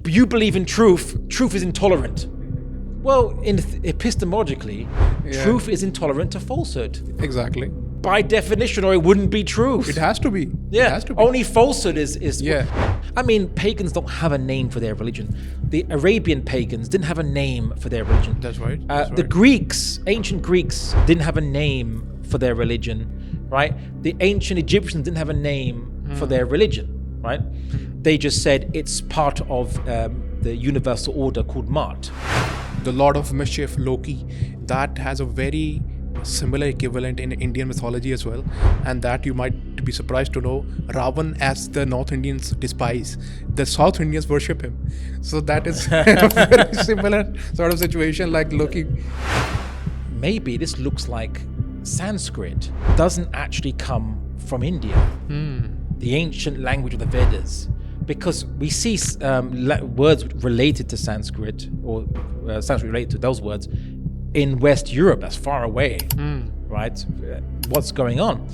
you believe in truth. Truth is intolerant. Well, epistemologically, truth is intolerant to falsehood. Exactly. By definition, or it wouldn't be truth. It has to be. Yeah. It has to be. Only falsehood is. Yeah. I mean, pagans don't have a name for their religion. The Arabian pagans didn't have a name for their religion. That's right. The Greeks, ancient Greeks, didn't have a name for their religion, right? The ancient Egyptians didn't have a name for their religion, right? They just said it's part of the universal order called Ma'at. The Lord of Mischief, Loki, that has a very similar equivalent in Indian mythology as well, and that you might be surprised to know Ravan, as the North Indians despise, the South Indians worship him. So that is a very similar sort of situation like Loki. Maybe this looks like Sanskrit doesn't actually come from India, the ancient language of the Vedas, because we see words related to Sanskrit, or Sanskrit related to those words, in West Europe. That's far away, right? What's going on?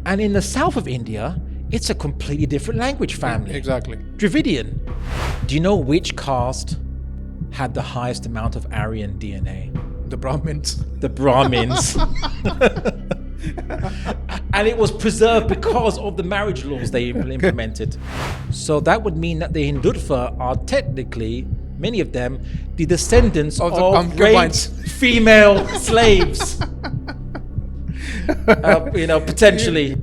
And in the south of India, it's a completely different language family. Exactly. Dravidian. Do you know which caste had the highest amount of Aryan DNA? The Brahmins. The Brahmins. And it was preserved because of the marriage laws they implemented. So that would mean that the Hindutva are technically, many of them, the descendants of raped female slaves. Potentially.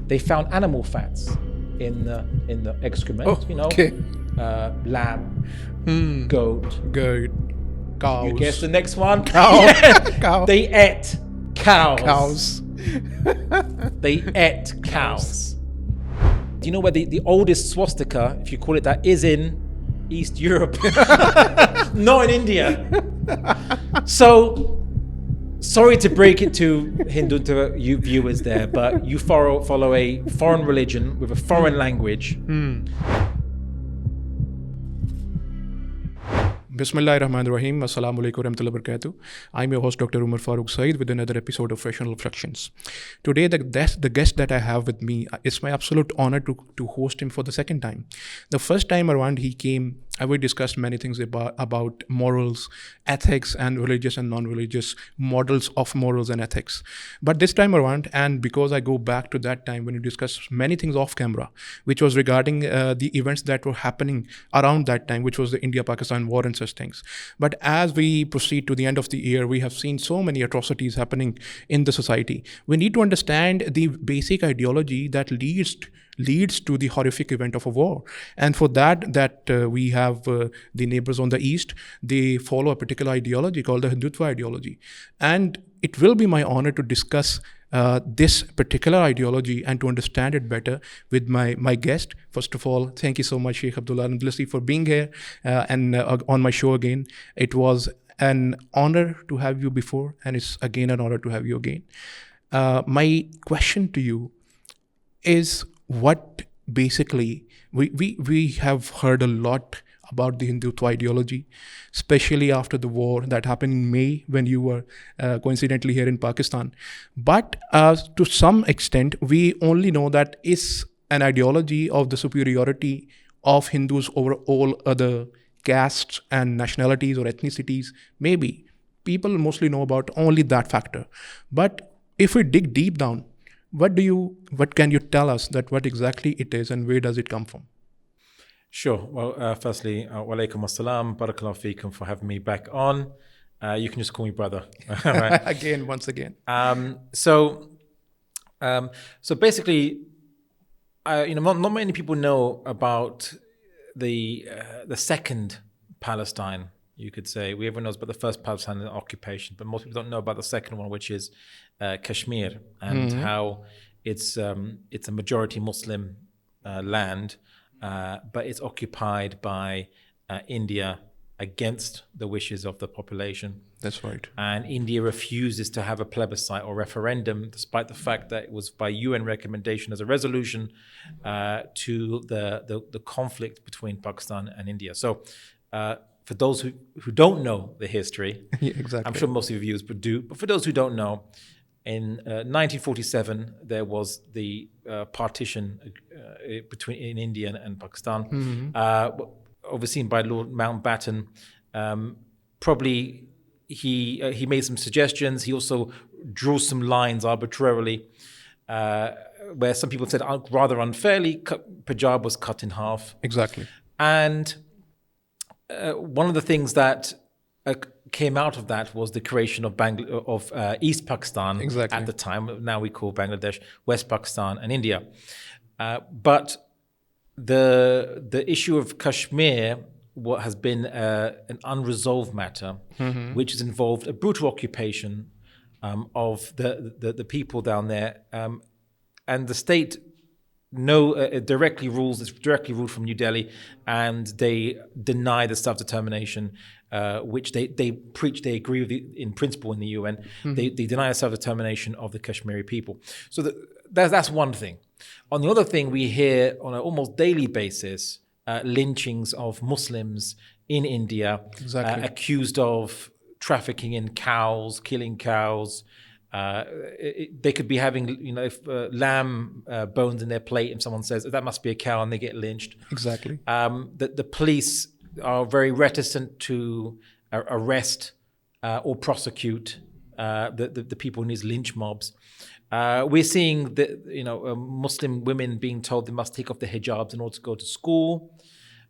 They found animal fats in the excrement. Lamb, goat, cows. You guess the next one? Cow. Yeah. Cow. They ate cows. Cows. They ate cows. Do you know where the oldest swastika, if you call it that, is in East Europe? Not in India. So, sorry to break it to Hindutva viewers there, but you follow a foreign religion with a foreign language. Bismillahirrahmanirrahim. Assalamu alaikum warahmatullahi wabarakatuh. I'm your host, Dr. Omer Farooq Saeed, with another episode of Rational Reflections. Today, the guest that I have with me, it's my absolute honor to host him for the second time. The first time around he came, we discussed many things about morals, ethics, and religious and non-religious models of morals and ethics. But this time around, and because I go back to that time when we discussed many things off camera, which was regarding the events that were happening around that time, which was the India-Pakistan war and such things. But as we proceed to the end of the year, we have seen so many atrocities happening in the society. We need to understand the basic ideology that leads to the horrific event of a war. And for that we have the neighbors on the east. They follow a particular ideology called the Hindutva ideology. And it will be my honor to discuss this particular ideology and to understand it better with my guest. First of all, thank you so much, Sheikh Abdullah Andalusi, for being here and on my show again. It was an honor to have you before, and it's again an honor to have you again. My question to you is, what basically we have heard a lot about the Hindutva ideology, especially after the war that happened in May when you were coincidentally here in Pakistan. But to some extent, we only know that it's an ideology of the superiority of Hindus over all other castes and nationalities or ethnicities. Maybe people mostly know about only that factor. But if we dig deep down, what can you tell us that what exactly it is and where does it come from? Sure. Well, firstly, wa alaikum assalam, barakallahu feekum for having me back on. You can just call me brother. Right? Once again. So basically, not many people know about the second Palestine, you could say. Everyone knows about the first Palestinian occupation, but most people don't know about the second one, which is Kashmir, and how it's a majority Muslim land, but it's occupied by India against the wishes of the population. That's right. And India refuses to have a plebiscite or referendum, despite the fact that it was by UN recommendation as a resolution to the conflict between Pakistan and India. So for those who don't know the history, yeah, exactly. I'm sure most of your viewers do, but for those who don't know, in 1947, there was the partition in India and Pakistan. overseen by Lord Mountbatten. Probably he made some suggestions. He also drew some lines arbitrarily, where some people said rather unfairly, Punjab was cut in half. Exactly. And one of the things that came out of that was the creation of East Pakistan at the time. Now we call Bangladesh West Pakistan and India. But the issue of Kashmir has been an unresolved matter, which has involved a brutal occupation of the people down there, and the state directly rules. It's directly ruled from New Delhi, and they deny the self-determination, which they preach. They agree with in principle in the UN. They deny the self-determination of the Kashmiri people. So that's one thing. On the other thing, we hear on an almost daily basis lynchings of Muslims in India, accused of trafficking in cows, killing cows. They could be having, lamb bones in their plate, and someone says that must be a cow, and they get lynched. Exactly. The police are very reticent to arrest or prosecute the people in these lynch mobs. We're seeing Muslim women being told they must take off their hijabs in order to go to school.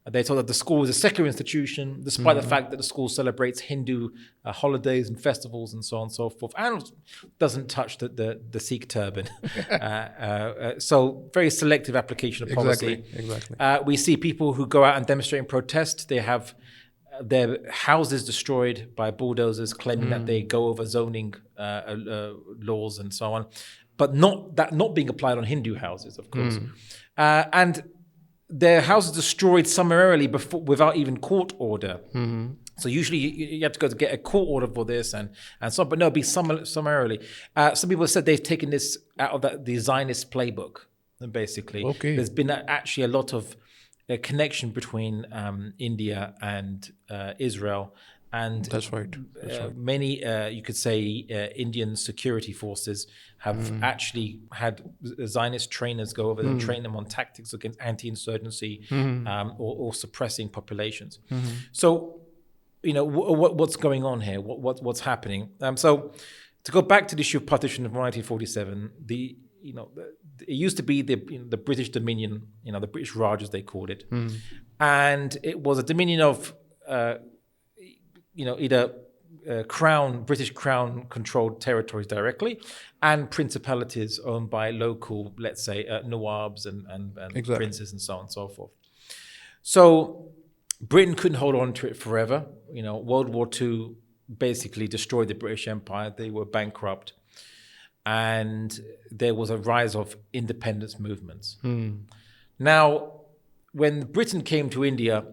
They're told that the school is a secular institution, despite the fact that the school celebrates Hindu holidays and festivals and so on and so forth, and doesn't touch the Sikh turban. So very selective application of policy. Exactly. We see people who go out and demonstrate and protest. They have their houses destroyed by bulldozers, claiming that they go over zoning laws and so on, but not being applied on Hindu houses, of course. And their houses destroyed summarily without even court order. So usually you have to go to get a court order for this and so on, but no, it'll be summarily. Some people have said they've taken this out of the Zionist playbook, basically. Okay. There's been actually a lot of connection between India and Israel. And that's right. Many, you could say, Indian security forces have actually had Zionist trainers go over and train them on tactics against anti-insurgency or suppressing populations. So, what's going on here? What's happening? So, to go back to the issue of partition of 1947, it used to be the British Dominion, the British Raj as they called it, and it was a dominion of either British Crown controlled territories directly, and principalities owned by local, let's say, Nawabs and princes and so on and so forth. So Britain couldn't hold on to it forever. World War II basically destroyed the British Empire. They were bankrupt. And there was a rise of independence movements. Now, when Britain came to India,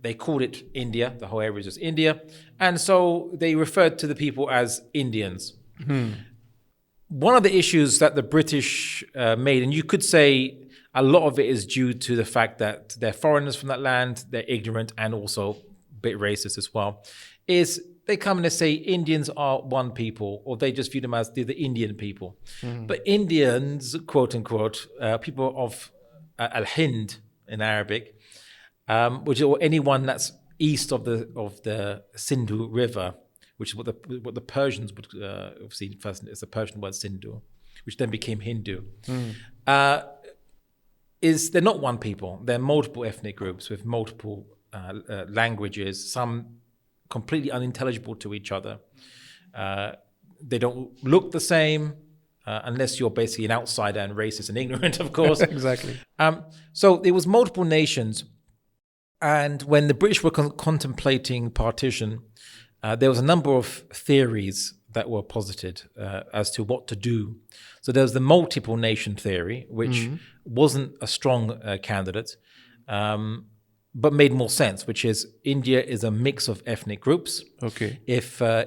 they called it India. The whole area was just India. And so they referred to the people as Indians. One of the issues that the British made, and you could say a lot of it is due to the fact that they're foreigners from that land, they're ignorant and also a bit racist as well, is they come and they say Indians are one people, or they just view them as the Indian people. But Indians, quote unquote, people of Al-Hind in Arabic, which is anyone that's east of the Sindhu River, which is what the Persians would obviously first. It's the Persian word Sindhu, which then became Hindu. They're not one people. They're multiple ethnic groups with multiple languages. Some completely unintelligible to each other. They don't look the same unless you're basically an outsider and racist and ignorant, of course. Exactly. So there was multiple nations. And when the British were contemplating partition, there was a number of theories that were posited as to what to do. So there was the multiple nation theory, which wasn't a strong candidate, but made more sense, which is India is a mix of ethnic groups. Okay. If a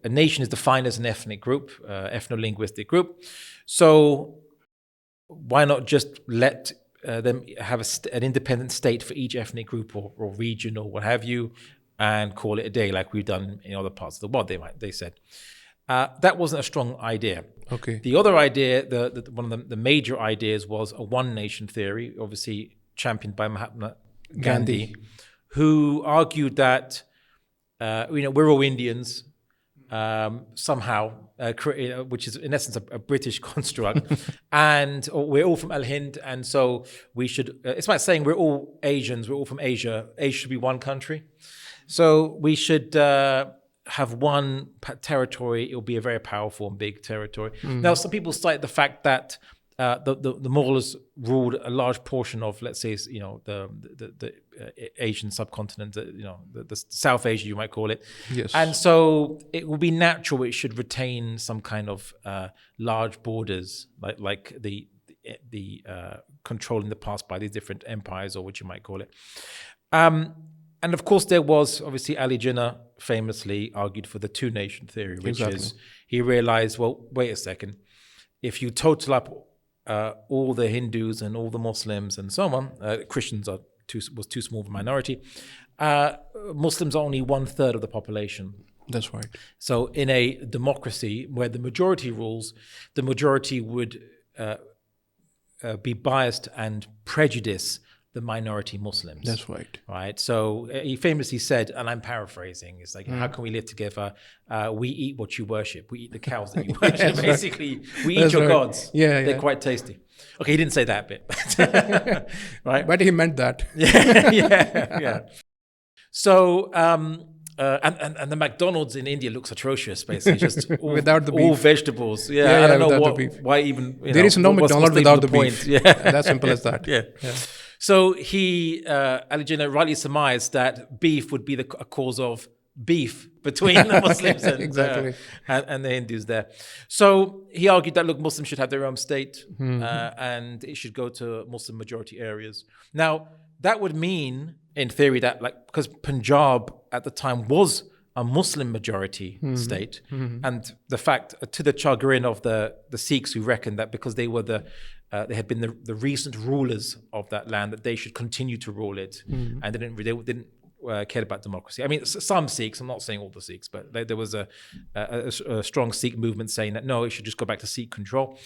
nation is defined as an ethnic group, ethno-linguistic group, so why not just let them have an independent state for each ethnic group or region or what have you, and call it a day like we've done in other parts of the world, they said. That wasn't a strong idea. Okay. The other idea, one of the major ideas was a one nation theory, obviously championed by Mahatma Gandhi, who argued that we're all Indians somehow, which is in essence a British construct, and we're all from Al Hind, and so we should. It's like saying we're all Asians, we're all from Asia. Asia should be one country, so we should have one territory. It will be a very powerful and big territory. Now, some people cite the fact that the Mughals ruled a large portion of, let's say, the Asian subcontinent, the South Asia, you might call it. Yes. And so it would be natural it should retain some kind of large borders, like the control in the past by these different empires, or what you might call it. And of course, there was obviously Ali Jinnah famously argued for the two-nation theory, which is he realized, well, wait a second, if you total up all the Hindus and all the Muslims and so on, Christians was too small of a minority. Muslims are only 1/3 of the population. That's right. So in a democracy where the majority rules, the majority would be biased and prejudice the minority Muslims. That's right. Right. So he famously said, and I'm paraphrasing, it's like, how can we live together? We eat what you worship. We eat the cows that you worship. Basically, we eat your gods. Yeah, They're quite tasty. Okay, he didn't say that bit. Right. But he meant that. yeah. So, and the McDonald's in India looks atrocious, basically. Just all, without the beef. All vegetables. I don't know why even. There is no McDonald's without the beef. Yeah. That's simple as that. Yeah. So Ali Jinnah rightly surmised that beef would be a cause of beef between the Muslims and the Hindus there. So he argued that, look, Muslims should have their own state and it should go to Muslim majority areas. Now, that would mean, in theory, that because Punjab at the time was a Muslim majority state, and the fact, to the chagrin of the Sikhs, who reckoned that because they were they had been the recent rulers of that land, that they should continue to rule it, and they didn't care about democracy. I mean, some Sikhs, I'm not saying all the Sikhs, but there was a strong Sikh movement saying that no, it should just go back to Sikh control.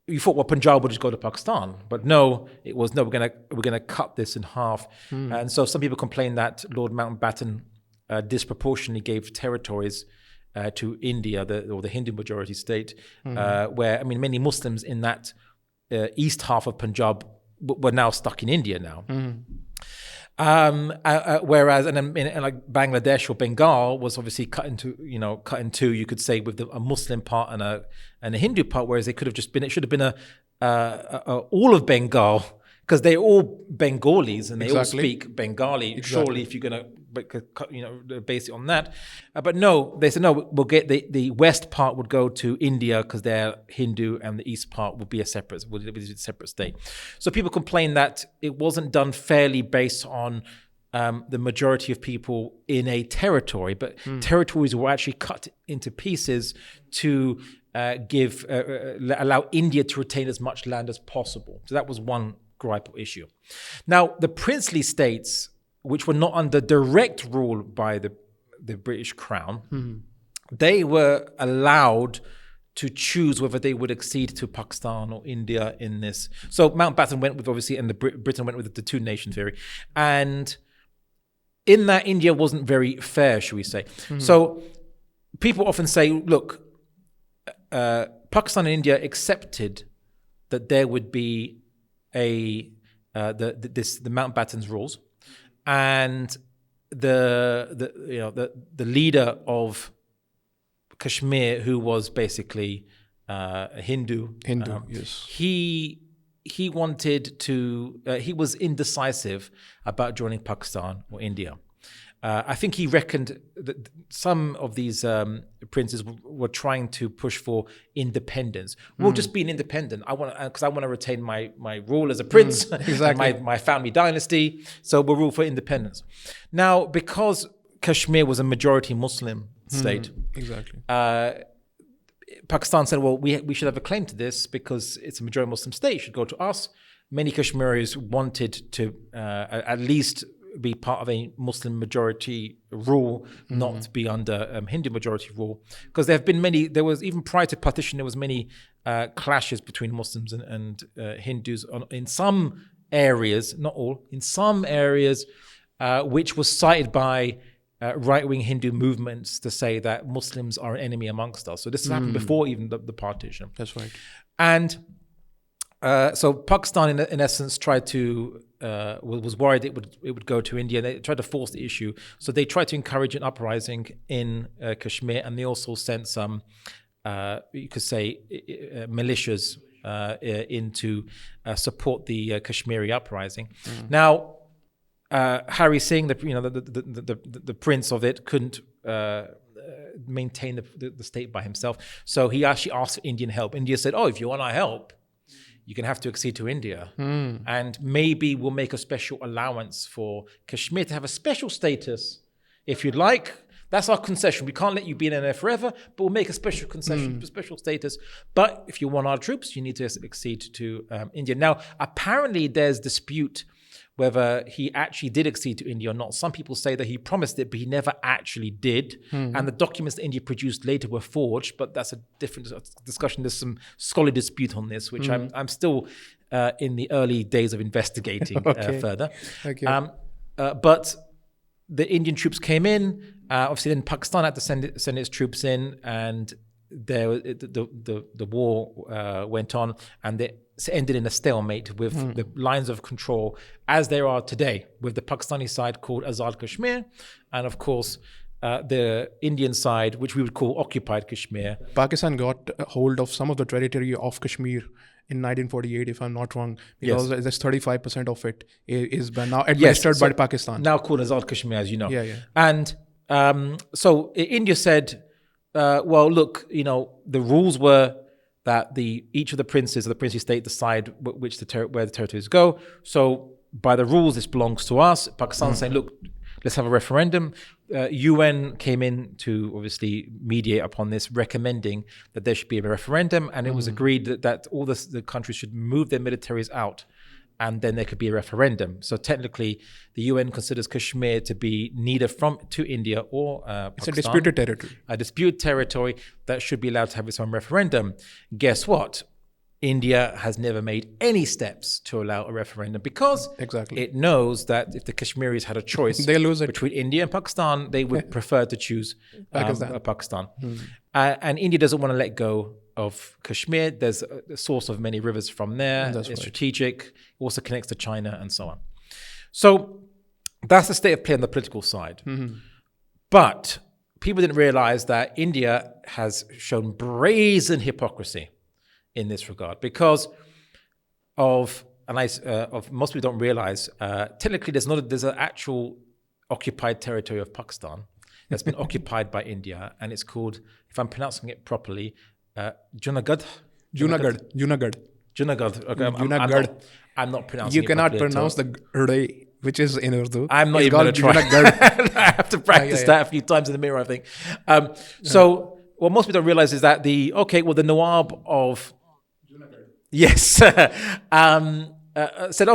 You thought, well, Punjab would just go to Pakistan, but no, it was no. We're gonna cut this in half, and so some people complain that Lord Mountbatten disproportionately gave territories to India, or the Hindu majority state, where many Muslims in that east half of Punjab were now stuck in India now. Whereas in like Bangladesh or Bengal was obviously cut in two, you could say, with a Muslim part and a Hindu part, whereas it should have been all of Bengal, because they're all Bengalis and they all speak Bengali. Surely, if you're going to base it on that, but no, they said no. We'll get the west part would go to India because they're Hindu, and the east part would be a separate state. So people complain that it wasn't done fairly based on the majority of people in a territory, but territories were actually cut into pieces to allow India to retain as much land as possible. So that was one gripe issue. Now, the princely states, which were not under direct rule by the British Crown, they were allowed to choose whether they would accede to Pakistan or India in this. So Mountbatten went with, obviously, and Britain went with the two-nation theory. And in that, India wasn't very fair, should we say. So people often say, look, Pakistan and India accepted that there would be the Mountbatten's rules, and the leader of Kashmir, who was basically a Hindu, yes, he wanted to. He was indecisive about joining Pakistan or India. I think he reckoned that some of these princes were trying to push for independence. We'll just be an independent. Because I want to retain my rule as a prince, and my family dynasty. So we'll rule for independence. Now, because Kashmir was a majority Muslim state, Pakistan said, well, we should have a claim to this because it's a majority Muslim state. It should go to us. Many Kashmiris wanted to at least be part of a Muslim majority rule, not be under Hindu majority rule, because there was even prior to partition, there was many clashes between Muslims and Hindus in some areas, not all, in some areas, which was cited by right-wing Hindu movements to say that Muslims are an enemy amongst us. So this happened before even the partition. That's right. And so Pakistan, in essence, tried to was worried it would go to India. They tried to force the issue, so they tried to encourage an uprising in Kashmir, and they also sent some, you could say, militias in to support the Kashmiri uprising. Now, Hari Singh, the prince of it, couldn't maintain the state by himself, so he actually asked for Indian help. India said, "Oh, if you want our help, you're going to have to accede to India. And maybe we'll make a special allowance for Kashmir to have a special status. If you'd like, that's our concession. We can't let you be in there forever, but we'll make a special concession, special status. But if you want our troops, you need to accede to India." Now, apparently there's dispute whether he actually did accede to India or not. Some people say that he promised it, but he never actually did. And the documents that India produced later were forged, but that's a different discussion. There's some scholarly dispute on this, which I'm still in the early days of investigating further. Okay. But the Indian troops came in. Obviously, then Pakistan had to send its troops in, and the war went on, and it ended in a stalemate with the lines of control as there are today, with the Pakistani side called Azad Kashmir, and of course the Indian side, which we would call occupied Kashmir. Pakistan got a hold of some of the territory of Kashmir in 1948, if I'm not wrong, because there's 35% of it is now administered by Pakistan. Now called Azad Kashmir, as you know. Yeah. And so India said, well, look, the rules were that each of the princes of the princely state decide where the territories go. So by the rules, this belongs to us. Pakistan saying, look, let's have a referendum. UN came in to obviously mediate upon this, recommending that there should be a referendum. And it was agreed that all the countries should move their militaries out, and then there could be a referendum. So technically, the UN considers Kashmir to be neither to India or Pakistan. It's a disputed territory. A disputed territory that should be allowed to have its own referendum. Guess what? India has never made any steps to allow a referendum because it knows that if the Kashmiris had a choice they lose it. Between India and Pakistan, they would prefer to choose Pakistan. And India doesn't want to let go of Kashmir. There's a source of many rivers from there. It's strategic. It also connects to China and so on. So that's the state of play on the political side. But people didn't realize that India has shown brazen hypocrisy in this regard because of most people don't realize, technically there's an actual occupied territory of Pakistan that's been occupied by India, and it's called, if I'm pronouncing it properly, Junagadh. Okay, I'm not pronouncing it. You cannot pronounce the Gade, which is in Urdu. I'm not even going to try. I have to practice that a few times in the mirror, I think. So what most people don't realize is that the Nawab of said,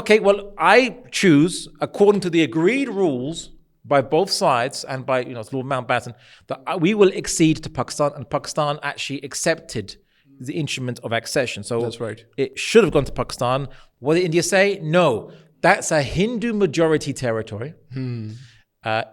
okay, well, I choose according to the agreed rules by both sides and by Lord Mountbatten that we will accede to Pakistan, and Pakistan actually accepted the instrument of accession. So that's right. It should have gone to Pakistan. What did India say? No, that's a Hindu majority territory.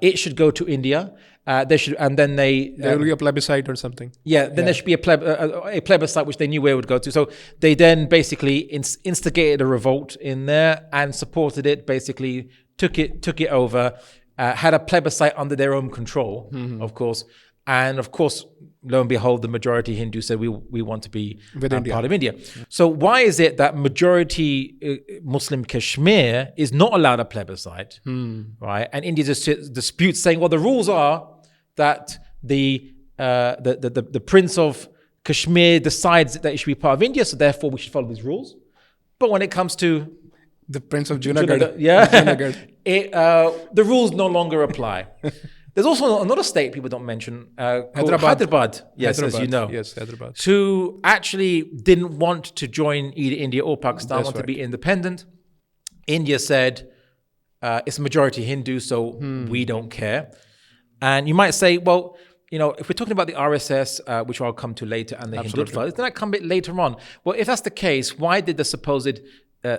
It should go to India. There will be a plebiscite or something. There should be a plebiscite, which they knew where it would go to. So they then basically instigated a revolt in there and supported it. Basically, took it over. Had a plebiscite under their own control, of course. And of course, lo and behold, the majority Hindu said we want to be part of India. So why is it that majority Muslim Kashmir is not allowed a plebiscite, right? And India disputes, saying, well, the rules are that the Prince of Kashmir decides that it should be part of India, so therefore we should follow these rules. But when it comes to the Prince of Junagadh, the rules no longer apply. There's also another state people don't mention called Hyderabad. Yes, as you know. Yes, Hyderabad. Who actually didn't want to join either India or Pakistan, wanted to be independent. India said, it's a majority Hindu, so we don't care. And you might say, well, if we're talking about the RSS, which I'll come to later, and the Hindutva, doesn't that come a bit later on? Well, if that's the case, why did the supposed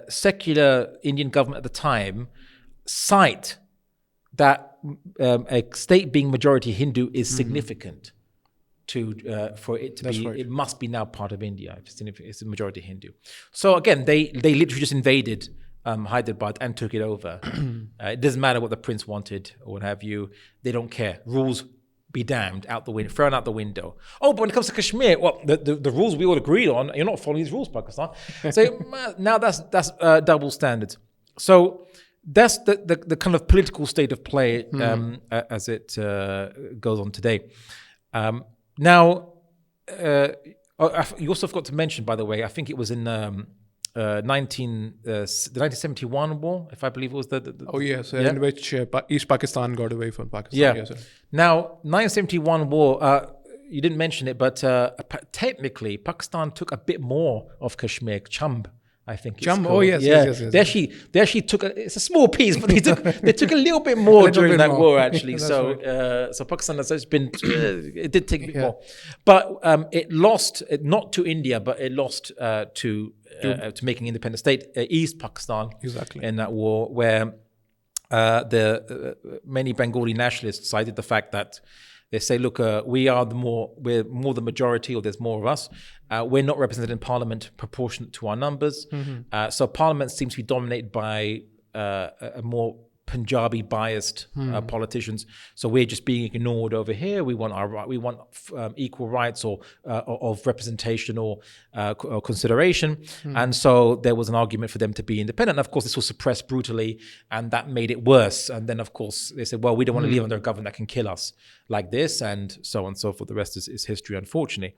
secular Indian government at the time cite that a state being majority Hindu is significant for it to That's be. right. It must be now part of India. It's a majority Hindu. So again, they literally just invaded Hyderabad and took it over. It doesn't matter what the prince wanted or what have you. They don't care. Rules be damned, out the window, thrown out the window. Oh, but when it comes to Kashmir, well, the rules we all agreed on, you're not following these rules, Pakistan. So now that's double standards. So that's the kind of political state of play as it goes on today. Now, you also forgot to mention, by the way, I think it was in the 1971 war, if I believe it was in which East Pakistan got away from Pakistan. Yeah. Yes, sir. Now, 1971 war, you didn't mention it, but technically Pakistan took a bit more of Kashmir, Chamb, I think. Chamb, yes. They actually took it's a small piece, but they took a little bit more during that war, actually. So right. So Pakistan has been it did take a bit more, but it lost not to India, but it lost to making independent state, East Pakistan, exactly, in that war, where many Bengali nationalists cited the fact that they say, look, we're more the majority, or there's more of us. We're not represented in parliament proportionate to our numbers. So parliament seems to be dominated by a more Punjabi biased politicians. So we're just being ignored over here. We want equal rights or of representation or consideration. And so there was an argument for them to be independent. And of course, this was suppressed brutally, and that made it worse. And then, of course, they said, well, we don't want to live under a government that can kill us like this, and so on and so forth. The rest is history, unfortunately.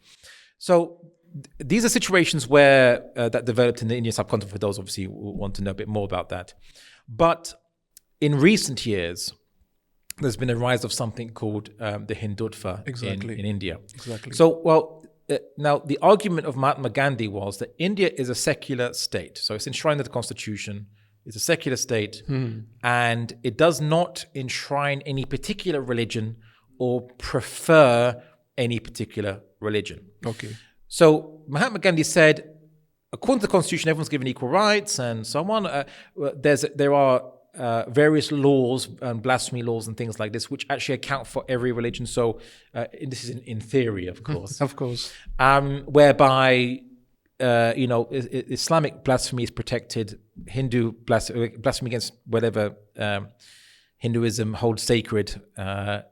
So these are situations where that developed in the Indian subcontinent, for those obviously who want to know a bit more about that. But in recent years, there's been a rise of something called the Hindutva in India. Exactly. So, now the argument of Mahatma Gandhi was that India is a secular state. So it's enshrined in the constitution. It's a secular state, and it does not enshrine any particular religion or prefer any particular religion. Okay. So Mahatma Gandhi said, according to the constitution, everyone's given equal rights and so on. There are various laws and blasphemy laws and things like this, which actually account for every religion. So this is in theory, of course. Of course. Whereby, Islamic blasphemy is protected. Hindu blasphemy against whatever Hinduism holds sacred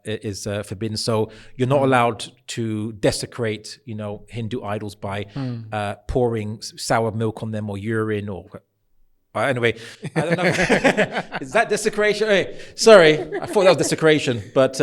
is forbidden. So you're not allowed to desecrate, Hindu idols by pouring sour milk on them or urine or. Anyway, I don't know. Is that desecration? Hey, sorry, I thought that was desecration, but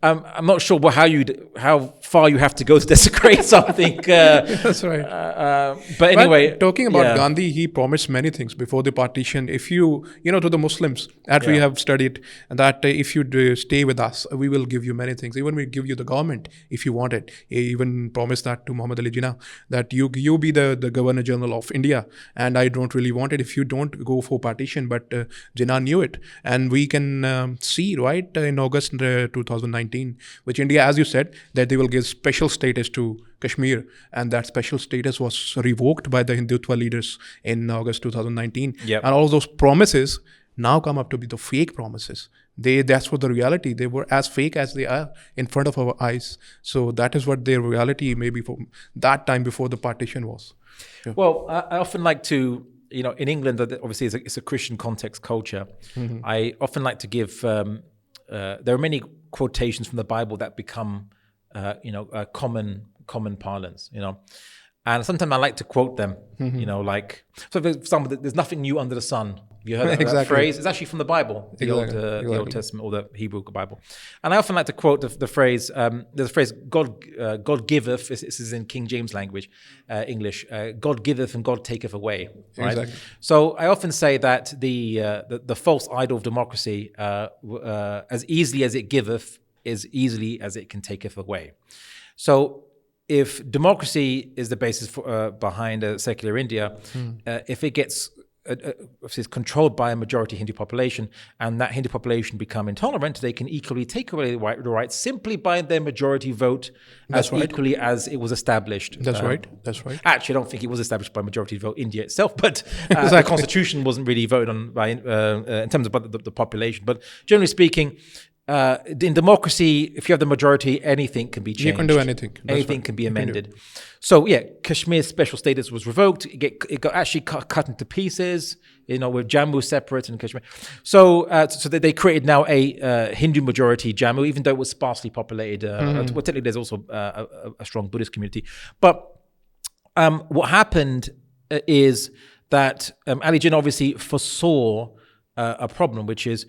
I'm not sure how far you have to go to desecrate something. That's right. But anyway, talking about Gandhi, he promised many things before the partition. If you to the Muslims that we have studied, that if you stay with us, we will give you many things. Even we give you the government if you want it. He even promised that to Muhammad Ali Jinnah, that you be the Governor General of India, and I don't really want it if you don't go for partition, but Jinnah knew it. And we can see, right, in August 2019, which India, as you said, that they will give special status to Kashmir, and that special status was revoked by the Hindutva leaders in August 2019. Yep. And all those promises now come up to be the fake promises. That's what the reality. They were as fake as they are in front of our eyes. So that is what their reality maybe for that time before the partition was. Yeah. Well, I often like to, in England, obviously it's a Christian context culture. I often like to give, there are many quotations from the Bible that become, common parlance, And sometimes I like to quote them, so for example, there's nothing new under the sun. Have you heard that phrase? It's actually from the Bible, the Old Testament or the Hebrew Bible. And I often like to quote the phrase, there's a phrase, God giveth, this is in King James language, English, God giveth and God taketh away. Right? Exactly. So I often say that the false idol of democracy, as easily as it giveth, as easily as it can taketh away. So if democracy is the basis behind a secular India, if it gets is controlled by a majority Hindu population, and that Hindu population become intolerant, they can equally take away the rights simply by their majority vote equally as it was established. That's right. That's right. Actually, I don't think it was established by majority vote India itself, but the constitution wasn't really voted on by in terms of the population. But generally speaking, in democracy, if you have the majority, anything can be changed. You can do anything. Anything can be amended. So yeah, Kashmir's special status was revoked. It got actually cut into pieces. With Jammu separate and Kashmir. So that they created now a Hindu majority Jammu, even though it was sparsely populated. Well, technically, there's also a strong Buddhist community. But what happened is that Ali Jinnah obviously foresaw a problem, which is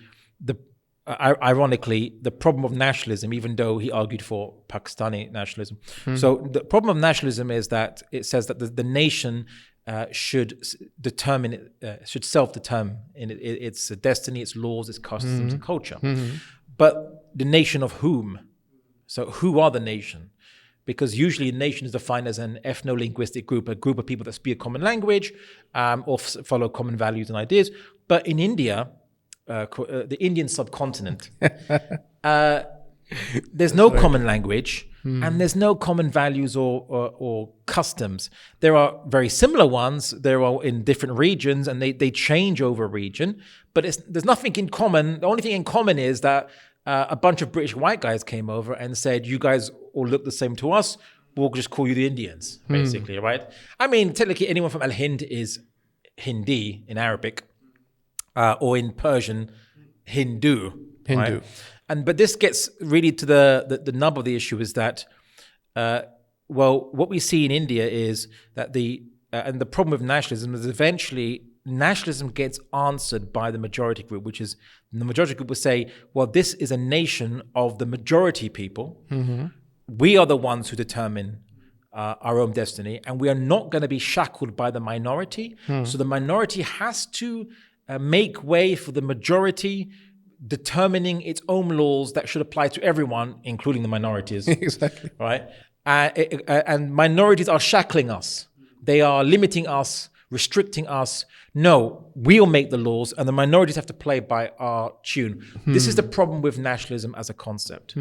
ironically, the problem of nationalism, even though he argued for Pakistani nationalism. So the problem of nationalism is that it says that the nation should self-determine in its destiny, its laws, its customs, and culture. But the nation of whom? So who are the nation? Because usually a nation is defined as an ethno-linguistic group, a group of people that speak a common language or follow common values and ideas. But in India, the Indian subcontinent, there's no common language and there's no common values or customs. There are very similar ones. There are in different regions and they change over region, but there's nothing in common. The only thing in common is that a bunch of British white guys came over and said, you guys all look the same to us. We'll just call you the Indians, basically, right? I mean, technically anyone from Al-Hind is Hindi in Arabic. Or in Persian, Hindu. Right? But this gets really to the nub of the issue is that, what we see in India is that and the problem with nationalism is eventually nationalism gets answered by the majority group, which is the majority group will say, well, this is a nation of the majority people. We are the ones who determine our own destiny, and we are not going to be shackled by the minority. So the minority has to make way for the majority determining its own laws that should apply to everyone, including the minorities. Exactly. Right? And minorities are shackling us. They are limiting us, restricting us. No, we'll make the laws and the minorities have to play by our tune. This is the problem with nationalism as a concept.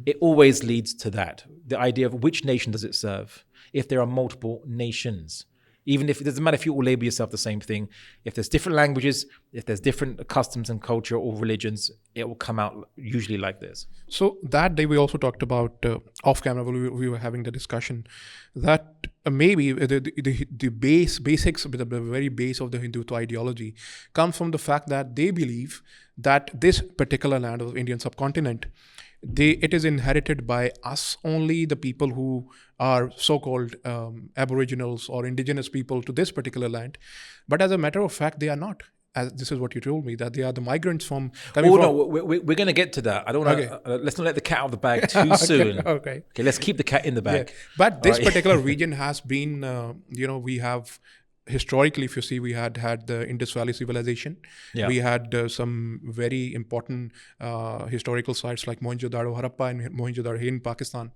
It always leads to that. The idea of which nation does it serve if there are multiple nations. Even if it doesn't matter if you all label yourself the same thing, if there's different languages, if there's different customs and culture or religions, it will come out usually like this. So that day we also talked about off camera. We were having the discussion that maybe the basics, the very base of the Hindutva ideology comes from the fact that they believe that this particular land of the Indian subcontinent, it is inherited by us only, the people who are so-called aboriginals or indigenous people to this particular land. But as a matter of fact, they are not. As this is what you told me, that they are the migrants from... No, we're going to get to that. I don't want to... let's not let the cat out of the bag too soon. Okay, let's keep the cat in the bag. Yeah. But this particular region has been, we have... Historically, if you see, we had the Indus Valley civilization. Yeah. We had some very important historical sites like Mohenjo-daro, Harappa and Mohenjo-daro in Pakistan.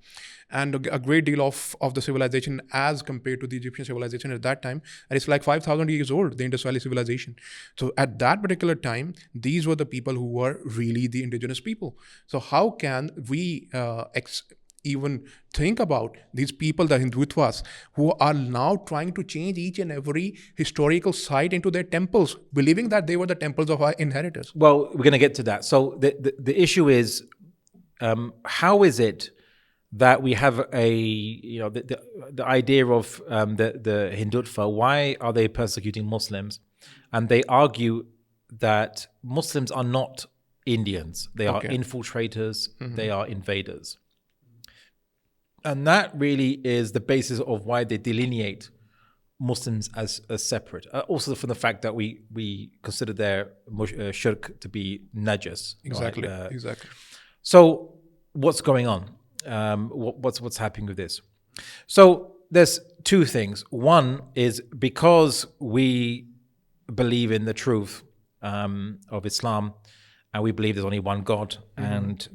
And a great deal of the civilization as compared to the Egyptian civilization at that time. And it's like 5,000 years old, the Indus Valley civilization. So at that particular time, these were the people who were really the indigenous people. So how can we even think about these people, the Hindutvas, who are now trying to change each and every historical site into their temples, believing that they were the temples of our inheritors? Well, we're going to get to that. So the issue is, how is it that we have the idea of the Hindutva? Why are they persecuting Muslims? And they argue that Muslims are not Indians. They are infiltrators. They are invaders. And that really is the basis of why they delineate Muslims as separate. Also from the fact that we consider their shirk to be najas. Exactly, exactly. So what's going on? What's happening with this? So there's two things. One is because we believe in the truth of Islam, and we believe there's only one God, and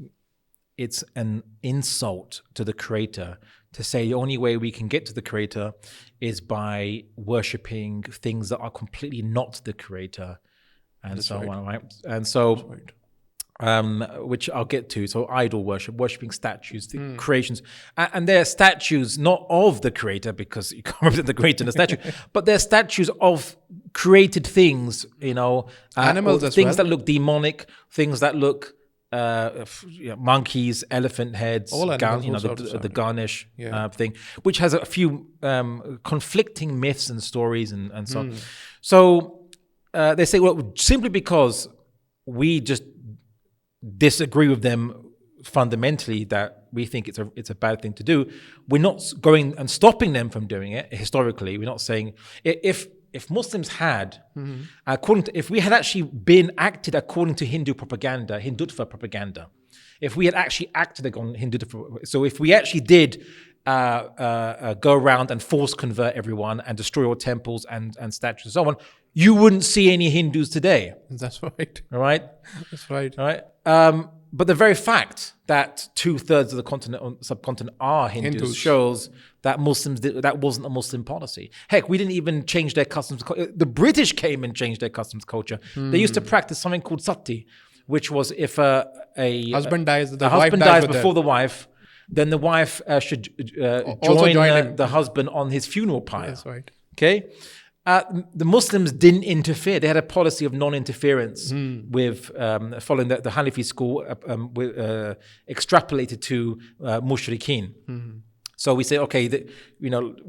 it's an insult to the creator to say the only way we can get to the creator is by worshipping things that are completely not the creator, and so on, right? And so, which I'll get to. So idol worship, worshipping statues, creations, and they're statues not of the creator, because you can't represent the creator in a statue, but they're statues of created things, animals as things well. that look demonic, things that look monkeys, elephant heads, All animals, the Ganesh Yeah. thing, which has a few conflicting myths and stories and so on. So they say, well, simply because we just disagree with them fundamentally, that we think it's a bad thing to do, we're not going and stopping them from doing it. Historically, we're not saying if Muslims had, if we had actually been acted according to Hindu propaganda, Hindutva propaganda, if we had actually acted on Hindutva, so if we actually did go around and force convert everyone and destroy all temples and statues and so on, you wouldn't see any Hindus today. That's right. All right? That's right. All right? But the very fact that 2/3 of the subcontinent are Hindus shows that that wasn't a Muslim policy. Heck, we didn't even change their customs. The British came and changed their customs culture. They used to practice something called sati, which was if a husband dies, the husband dies before the wife, then the wife should join the husband on his funeral pyre. That's right. Okay? The Muslims didn't interfere. They had a policy of non-interference with following the Hanafi school, extrapolated to mushrikeen. So we say, okay,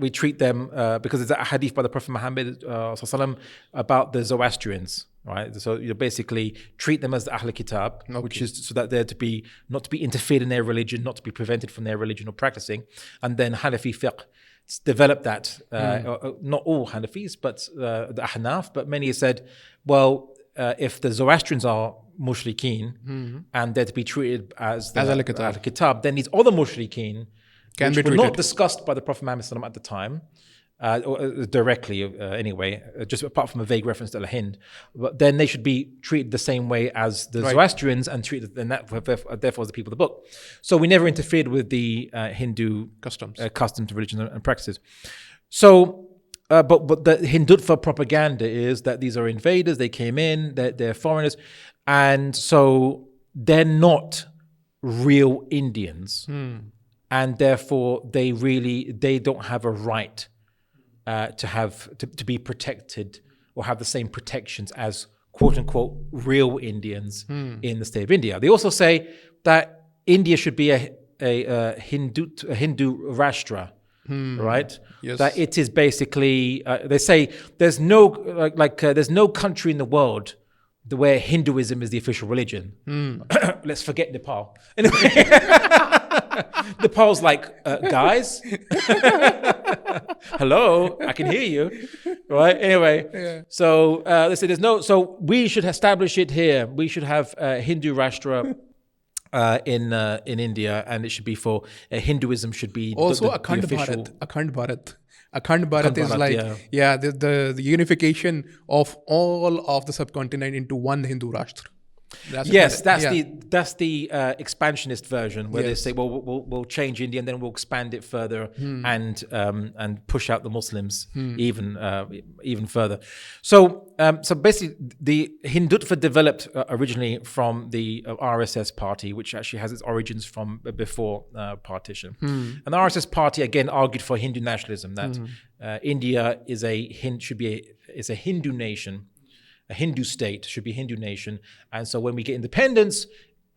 we treat them because there's a hadith by the Prophet Muhammad about the Zoroastrians, right? So you basically treat them as the Ahl Kitab, which is so that they're not to be interfered in their religion, not to be prevented from their religion or practicing. And then Hanafi fiqh developed that, not all Hanafis, but the Ahnaf, but many said, well, if the Zoroastrians are mushrikeen and they're to be treated as the Ahl Kitab, then these other mushrikeen can be were treated. not discussed by the Prophet Muhammad at the time, or directly anyway, just apart from a vague reference to Al-Hind, but then they should be treated the same way as the Zoroastrians and treated, and that therefore as the people of the book. So we never interfered with the Hindu customs, religion and practices. So, but the Hindutva propaganda is that these are invaders, they came in, they're foreigners, and so they're not real Indians. And therefore, they don't have a right to be protected or have the same protections as quote unquote real Indians in the state of India. They also say that India should be a Hindu Rashtra, right? Yes. That it is basically they say there's no there's no country in the world where Hinduism is the official religion. Let's forget Nepal. Anyway. Nepal's like, guys, hello, I can hear you, right? Anyway, so they say so we should establish it here. We should have Hindu Rashtra in India, and it should be for Hinduism should be also the official. Akhand Bharat is like the unification of all of the subcontinent into one Hindu Rashtra. That's the expansionist version where they say, well, we'll change India and then we'll expand it further and push out the Muslims even further. So basically, the Hindutva developed originally from the RSS party, which actually has its origins from before partition. And the RSS party again argued for Hindu nationalism, that India is a Hindu nation. A Hindu state should be a Hindu nation, and so when we get independence,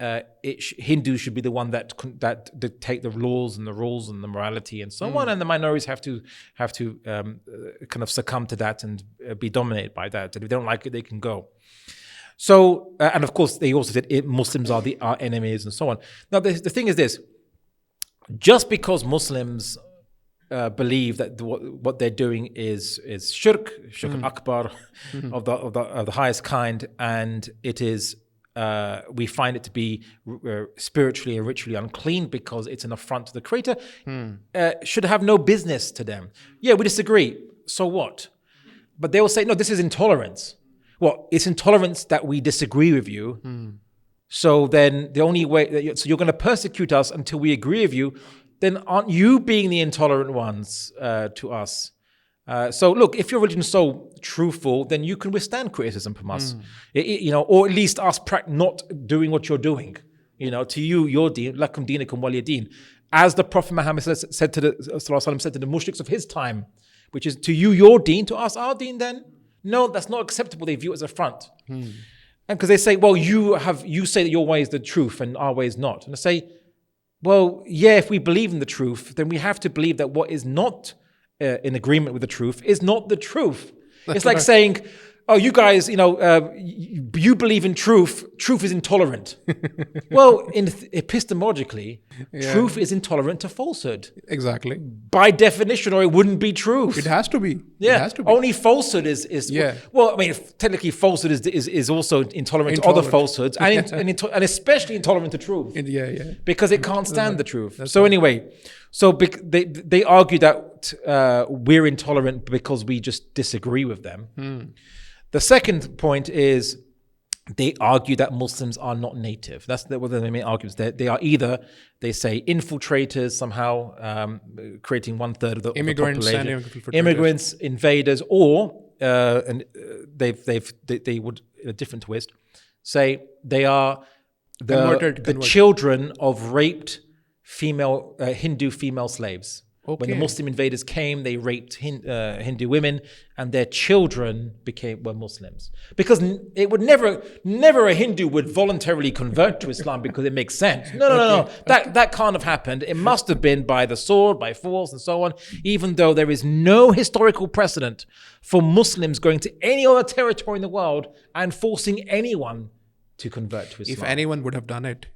Hindus should be the one that dictate the laws and the rules and the morality and so on, and the minorities have to kind of succumb to that and be dominated by that. And if they don't like it, they can go. So, and of course, they also said Muslims are our enemies and so on. Now, the thing is this: just because Muslims believe that what they're doing is shirk akbar of the highest kind, and it is we find it to be spiritually and ritually unclean because it's an affront to the Creator, should have no business to them. Yeah, we disagree. So what? But they will say, no, this is intolerance. Well, it's intolerance that we disagree with you. So then the only way, so you're going to persecute us until we agree with you, then aren't you being the intolerant ones to us? So look, if your religion is so truthful, then you can withstand criticism from us, or at least us not doing what you're doing. To you, your deen, lakum dinakum waliya deen. As the Prophet Muhammad said to the mushriks of his time, which is to you, your deen, to us, our deen then. No, that's not acceptable. They view it as an affront. And because they say, well, you say that your way is the truth and our way is not. And I say, well, yeah, if we believe in the truth, then we have to believe that what is not in agreement with the truth is not the truth. It's like saying, oh, you guys, you believe in truth. Truth is intolerant. Well, epistemologically, truth is intolerant to falsehood. Exactly. By definition, or it wouldn't be truth. It has to be. Yeah. It has to be. Only falsehood is. Yeah. Well, I mean, technically, falsehood is also intolerant to other falsehoods, and especially intolerant to truth. Yeah. Because it can't stand the truth. So anyway, they argue that we're intolerant because we just disagree with them. The second point is they argue that Muslims are not native. That's what the main arguments. They are either, they say, infiltrators somehow, creating 1/3 of the population. Immigrants, invaders, or and they would, in a different twist, say they are the children of raped female Hindu female slaves. Okay. When the Muslim invaders came, they raped Hindu women, and their children were Muslims. Because it would never a Hindu would voluntarily convert to Islam because it makes sense. No. That can't have happened. It must have been by the sword, by force, and so on. Even though there is no historical precedent for Muslims going to any other territory in the world and forcing anyone to convert to Islam. If anyone would have done it,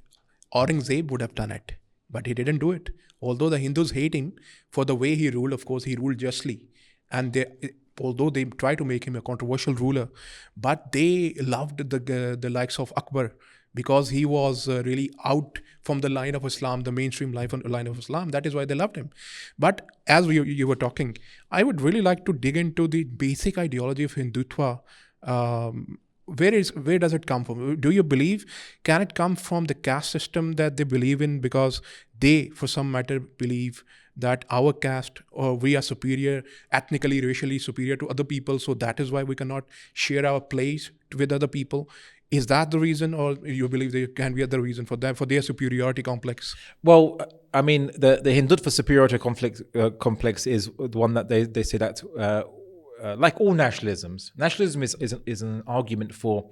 Aurangzeb would have done it, but he didn't do it. Although the Hindus hate him for the way he ruled, of course, he ruled justly. And although they try to make him a controversial ruler, but they loved the likes of Akbar because he was really out from the line of Islam, the mainstream line of Islam. That is why they loved him. But as you were talking, I would really like to dig into the basic ideology of Hindutva. Where does it come from? Do you believe, can it come from the caste system that they believe in, because they, for some matter, believe that our caste, or we are superior, ethnically, racially superior to other people, so that is why we cannot share our place with other people? Is that the reason, or you believe there can be other reason for that, for their superiority complex? Well, I mean, the Hindutva superiority complex is the one that they say that like all nationalism is an argument for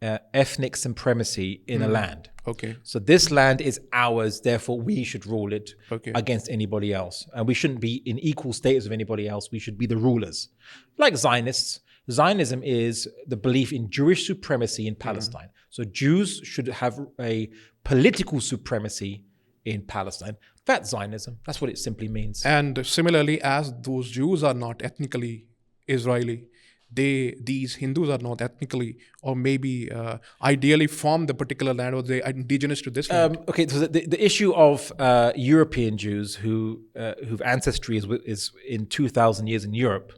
ethnic supremacy in a land. Okay. So this land is ours, therefore we should rule it against anybody else. And we shouldn't be in equal status with anybody else. We should be the rulers. Like Zionists. Zionism is the belief in Jewish supremacy in Palestine. So Jews should have a political supremacy in Palestine. That's Zionism. That's what it simply means. And similarly, as those Jews are not ethnically Israeli, these Hindus are not ethnically, or maybe ideally from the particular land, or they are indigenous to this land. Okay, so the issue of European Jews whose ancestry is in 2,000 years in Europe,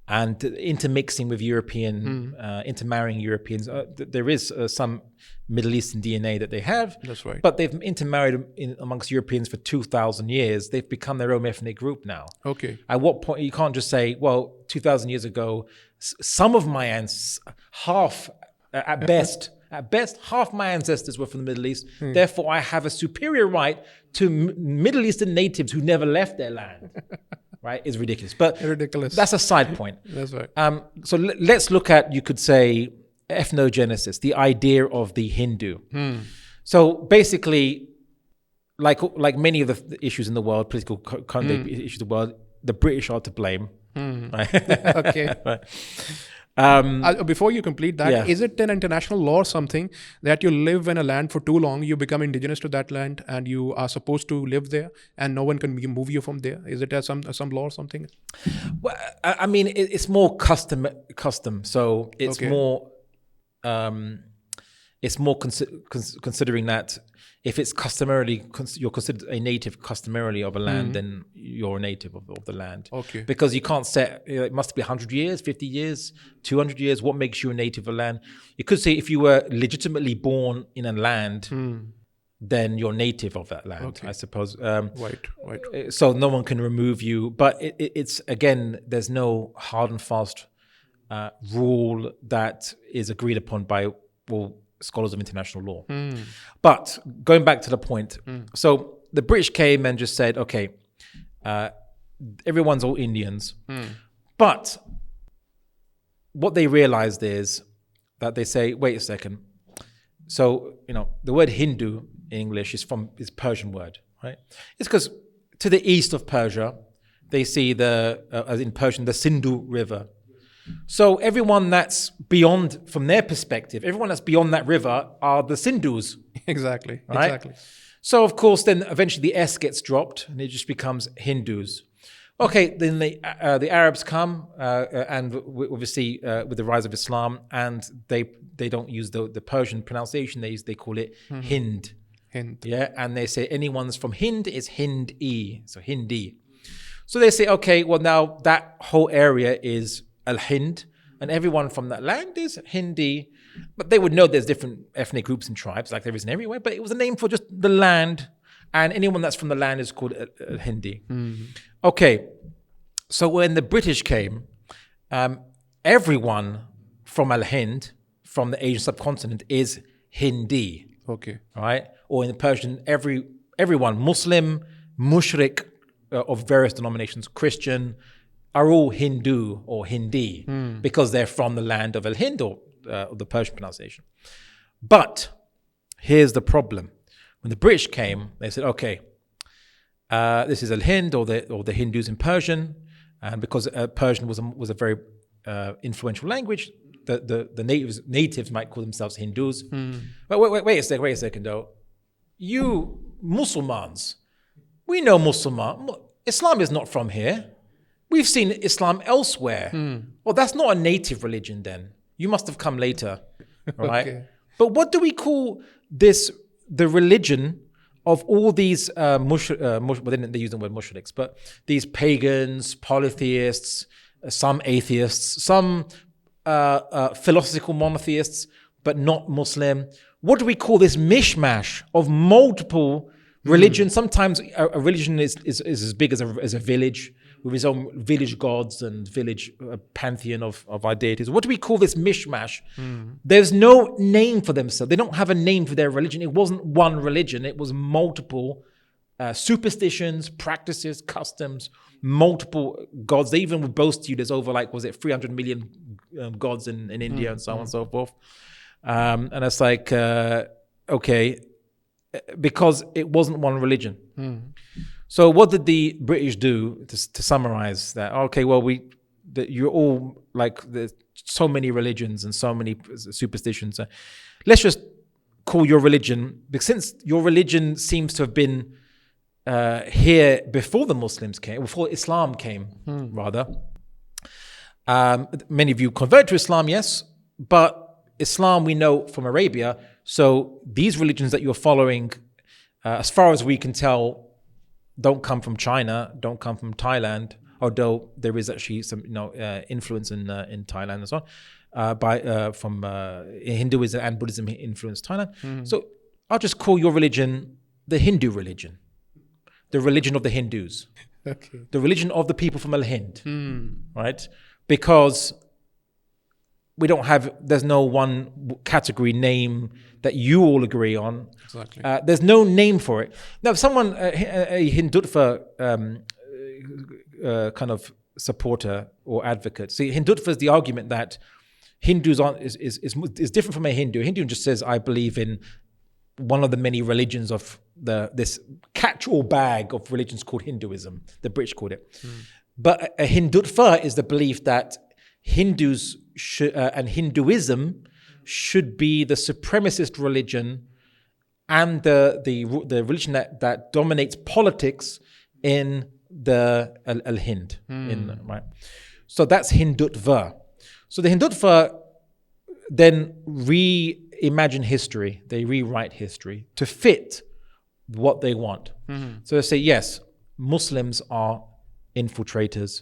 and intermixing with European, intermarrying Europeans, there is some Middle Eastern DNA that they have. That's right. But they've intermarried amongst Europeans for 2,000 years. They've become their own ethnic group now. Okay. At what point, you can't just say, well, 2,000 years ago, some of my half, at best, half my ancestors were from the Middle East. Therefore, I have a superior right to Middle Eastern natives who never left their land. Right? Is ridiculous. But that's a side point. That's right. So let's look at, you could say, ethnogenesis, the idea of the Hindu. So basically, like many of the issues in the world, political issues in the world, the British are to blame. Right? Okay. Right. Before you complete that, is it an international law or something that you live in a land for too long, you become indigenous to that land, and you are supposed to live there, and no one can move you from there? Is it some law or something? Well, I mean, it's more custom. So it's more. it's more considering that if it's customarily, you're considered a native customarily of a land, then you're a native of the land. Okay. Because you can't set, it must be 100 years, 50 years, 200 years. What makes you a native of a land? You could say if you were legitimately born in a land, then you're native of that land, I suppose. Right. So no one can remove you. But it's, again, there's no hard and fast rule that is agreed upon by scholars of international law. But going back to the point, so the British came and just said, okay, everyone's all Indians. But what they realized is that they say, wait a second. So, the word Hindu in English is Persian word, right? It's because to the east of Persia, they see as in Persian, the Sindhu River. So everyone that's beyond, from their perspective, everyone that's beyond that river are the Sindhus. Exactly. Right? Exactly. So of course, then eventually the S gets dropped and it just becomes Hindus. Okay, then the Arabs come and obviously with the rise of Islam, and they don't use the Persian pronunciation. They call it Hind. Yeah, and they say anyone's from Hind is Hindi, so Hindi. So they say, okay, well now that whole area is Al-Hind, and everyone from that land is Hindi. But they would know there's different ethnic groups and tribes like there is in everywhere, but it was a name for just the land, and anyone that's from the land is called Hindi. Okay, so when the British came, everyone from Al-Hind, from the Asian subcontinent, is Hindi. Okay. Right? Or in Persian, everyone, Muslim, Mushrik of various denominations, Christian, are all Hindu or Hindi because they're from the land of Al-Hind or the Persian pronunciation. But here's the problem. When the British came, they said, okay, this is Al-Hind or the Hindus in Persian, and because Persian was a very influential language, the natives might call themselves Hindus. But wait a second though. You Muslims, we know Islam is not from here. We've seen Islam elsewhere. Well, that's not a native religion then. You must have come later, right? Okay. But what do we call this, the religion of all these, they didn't use the word mushriks, but these pagans, polytheists, some atheists, some philosophical monotheists, but not Muslim. What do we call this mishmash of multiple religions? Sometimes a religion is as big as a village, with his own village gods and village pantheon of our deities. What do we call this mishmash? There's no name for themselves. They don't have a name for their religion. It wasn't one religion. It was multiple superstitions, practices, customs, multiple gods. They even would boast to you there's over 300 million gods in India and so on and so forth. And it's like, okay, because it wasn't one religion. So what did the British do to summarize that? Okay, well, you're all there's so many religions and so many superstitions. Let's just call your religion, because since your religion seems to have been here before the Muslims came, before Islam came, rather. Many of you convert to Islam, yes, but Islam we know from Arabia. So these religions that you're following, as far as we can tell, don't come from China, don't come from Thailand, although there is actually some influence in Thailand and so on, from Hinduism and Buddhism influenced Thailand. So I'll just call your religion the Hindu religion, the religion of the Hindus, the religion of the people from Al-Hind, right? Because there's no one category name that you all agree on. Exactly. There's no name for it. Now, if someone, a Hindutva kind of supporter or advocate, see, Hindutva is the argument that Hindus is different from a Hindu. A Hindu just says, I believe in one of the many religions of this catch-all bag of religions called Hinduism. The British called it. But a Hindutva is the belief that Hindus and Hinduism should be the supremacist religion and the religion that dominates politics in the Al-Hind. Right? So that's Hindutva. So the Hindutva then imagine history. They rewrite history to fit what they want. So they say, yes, Muslims are infiltrators.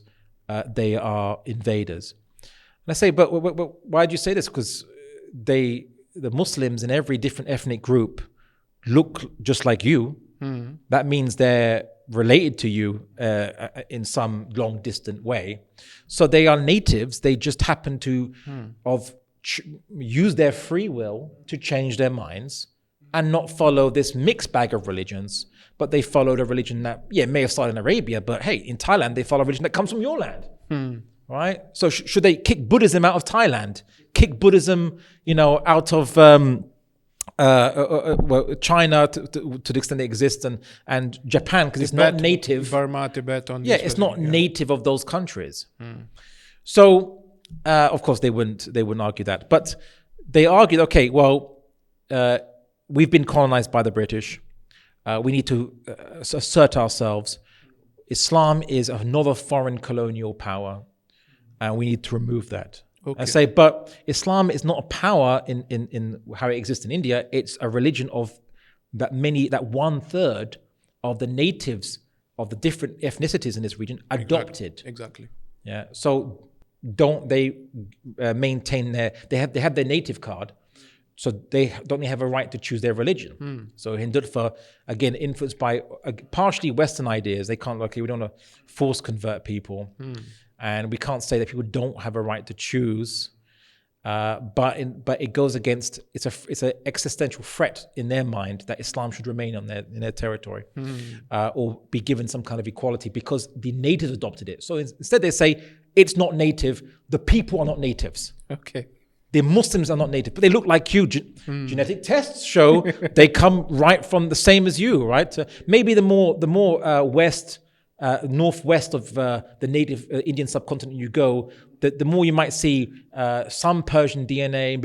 They are invaders. And I say, but why do you say this? Because the Muslims in every different ethnic group look just like you. That means they're related to you in some long distant way. So they are natives. They just happen to use their free will to change their minds and not follow this mixed bag of religions, but they followed a religion that, may have started in Arabia, but hey, in Thailand, they follow a religion that comes from your land. Right? So should they kick Buddhism out of Thailand? Kick Buddhism, out of China to the extent it exists, and Japan, because it's not native. Burma, Tibet, it's not native of those countries. So, of course, they wouldn't argue that, but they argued, okay, well, we've been colonized by the British. We need to assert ourselves. Islam is another foreign colonial power, and we need to remove that. Okay. I say, but Islam is not a power in how it exists in India. It's a religion of that 1/3 of the natives of the different ethnicities in this region adopted. Exactly. Yeah. So don't they maintain they have their native card, so they don't have a right to choose their religion. So Hindutva, again, influenced by partially Western ideas. They can't, we don't want to force convert people. And we can't say that people don't have a right to choose, but it goes against, it's an existential threat in their mind that Islam should remain in their territory, or be given some kind of equality because the natives adopted it. So instead they say it's not native, the people are not natives. Okay. The Muslims are not native, but they look like you. Genetic tests show they come right from the same as you, right? Maybe the more northwest of the native Indian subcontinent you go, the more you might see some Persian DNA,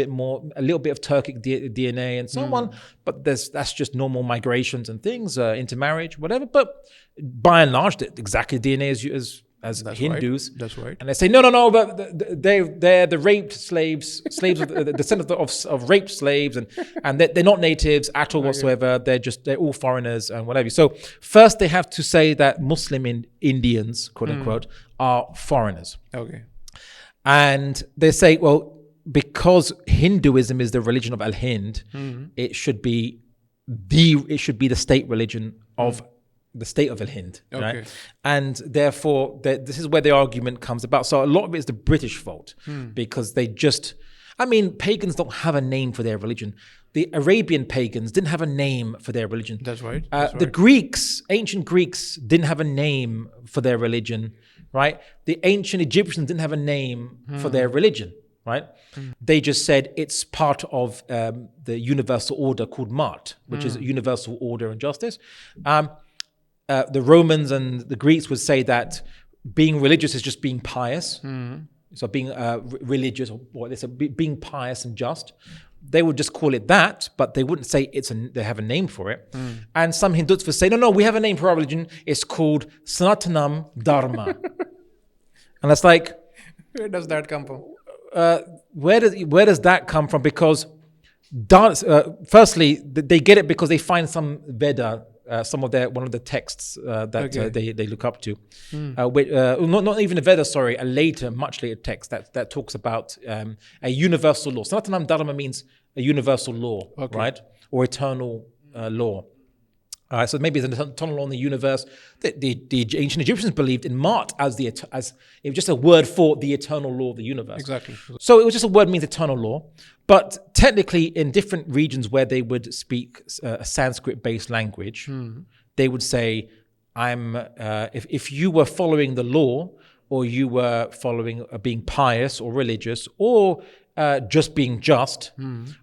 a little bit of Turkic DNA and so on. But that's just normal migrations and things, intermarriage, whatever. But by and large, they're exactly DNA as Hindus. Right. That's right. And they say, no, but they're the raped slaves of the descendants of raped slaves, and they're not natives at all whatsoever. They're all foreigners and whatever. So first they have to say that Muslim Indians, quote unquote, are foreigners. Okay. And they say, well, because Hinduism is the religion of Al-Hind, it should be the state religion of the state of Al-Hind, right? And therefore, this is where the argument comes about. So a lot of it is the British fault, because pagans don't have a name for their religion. The Arabian pagans didn't have a name for their religion. That's right. The Greeks, ancient Greeks, didn't have a name for their religion, right? The ancient Egyptians didn't have a name for their religion, right? They just said it's part of the universal order called Mat, which is universal order and justice. The Romans and the Greeks would say that being religious is just being pious. So being religious, or they said being pious and just. They would just call it that, but they wouldn't say they have a name for it. And some Hindutva say, no, we have a name for our religion. It's called Sanatanam Dharma. And it's like, where does that come from? Where does that come from? Because firstly, they get it because they find some Veda, one of the texts that they look up to, not even a Veda, sorry, much later text that talks about a universal law. Sanatanam Dharma means a universal law, right, or eternal law. So maybe it's an eternal law in the universe. The ancient Egyptians believed in Mat as it was just a word for the eternal law of the universe. Exactly. So it was just a word means eternal law. But technically, in different regions where they would speak a Sanskrit-based language, they would say, if you were following the law, or you were following being pious or religious, or just being just,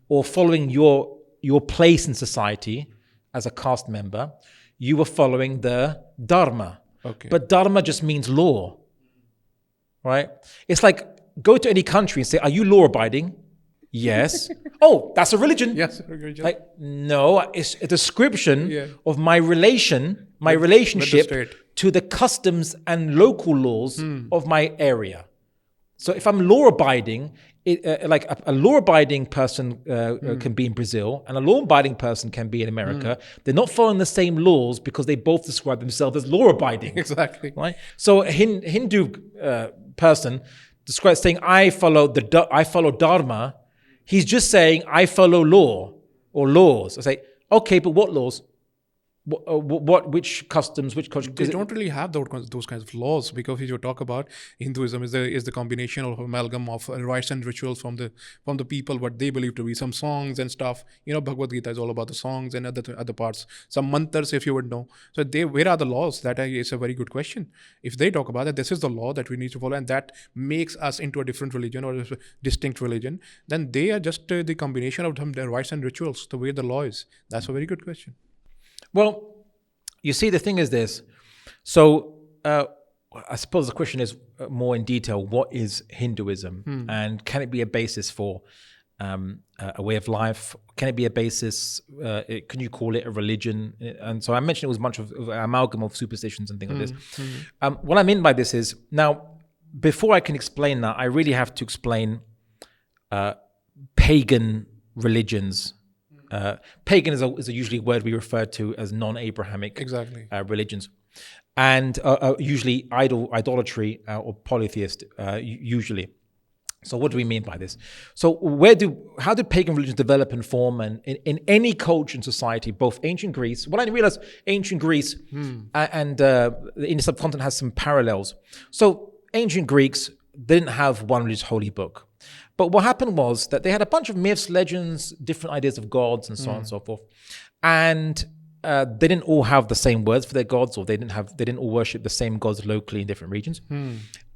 or following your place in society as a caste member, you were following the Dharma. Okay. But Dharma just means law, right? It's like, go to any country and say, are you law-abiding? Yes. Oh, that's a religion. Yes. Like, no, it's a description of my relationship to the customs and local laws of my area. So if I'm law-abiding, like a law-abiding person can be in Brazil, and a law-abiding person can be in America. They're not following the same laws because they both describe themselves as law-abiding. Exactly. Right. So a Hindu person describes saying, "I follow Dharma." He's just saying, "I follow law or laws." I say, "Okay, but what laws? Which customs, which culture?" They don't really have those kinds of laws, because if you talk about Hinduism is the combination of amalgam of rites and rituals from the people, what they believe to be some songs and stuff. Bhagavad Gita is all about the songs and other parts, some mantras, if you would know. So where are the laws? That is a very good question. If they talk about that, this is the law that we need to follow, and that makes us into a different religion or a distinct religion, then they are just the combination of the rites and rituals, the way the law is. That's a very good question. Well, you see, the thing is this. So I suppose the question is more in detail, what is Hinduism? And can it be a basis for a way of life? Can it be a basis? Can you call it a religion? And so I mentioned it was much of an amalgam of superstitions and things like this. What I mean by this is, now, before I can explain that, I really have to explain pagan religions. Pagan is a usually word we refer to as non-Abrahamic religions, and usually idolatry or polytheist usually. So what do we mean by this? So how did pagan religions develop and form? And in any culture and society, both ancient Greece, I realized ancient Greece and the Indian subcontinent has some parallels. So ancient Greeks didn't have one religious holy book. But what happened was that they had a bunch of myths, legends, different ideas of gods, and so on and so forth. And they didn't all have the same words for their gods, or they didn't all worship the same gods locally in different regions.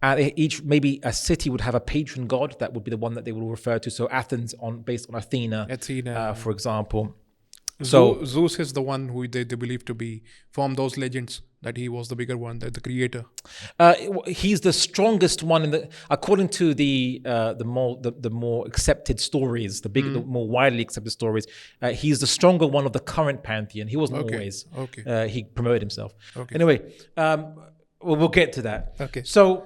Maybe a city would have a patron god that would be the one that they would refer to. So Athens based on Athena, for example. So Zeus is the one who they believe to be from those legends, that he was the bigger one, the creator. He's the strongest one according to the more accepted stories, the more widely accepted stories. He's the stronger one of the current pantheon. He wasn't always. He promoted himself. Anyway, we'll get to that. Okay. So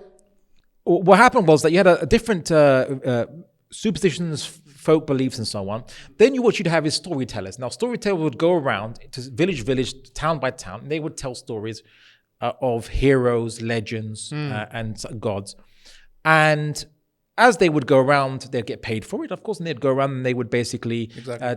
what happened was that you had a different superstitions, folk beliefs, and so on. Then what you'd have is storytellers. Now, storytellers would go around to village, town by town, and they would tell stories of heroes, legends, and gods. And as they would go around, they'd get paid for it, of course, and they'd go around and they would basically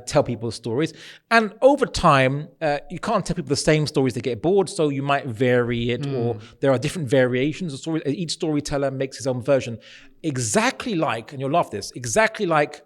tell people stories. And over time, you can't tell people the same stories, they get bored, so you might vary it, or there are different variations of stories. Each storyteller makes his own version. Exactly like, and you'll love this, exactly like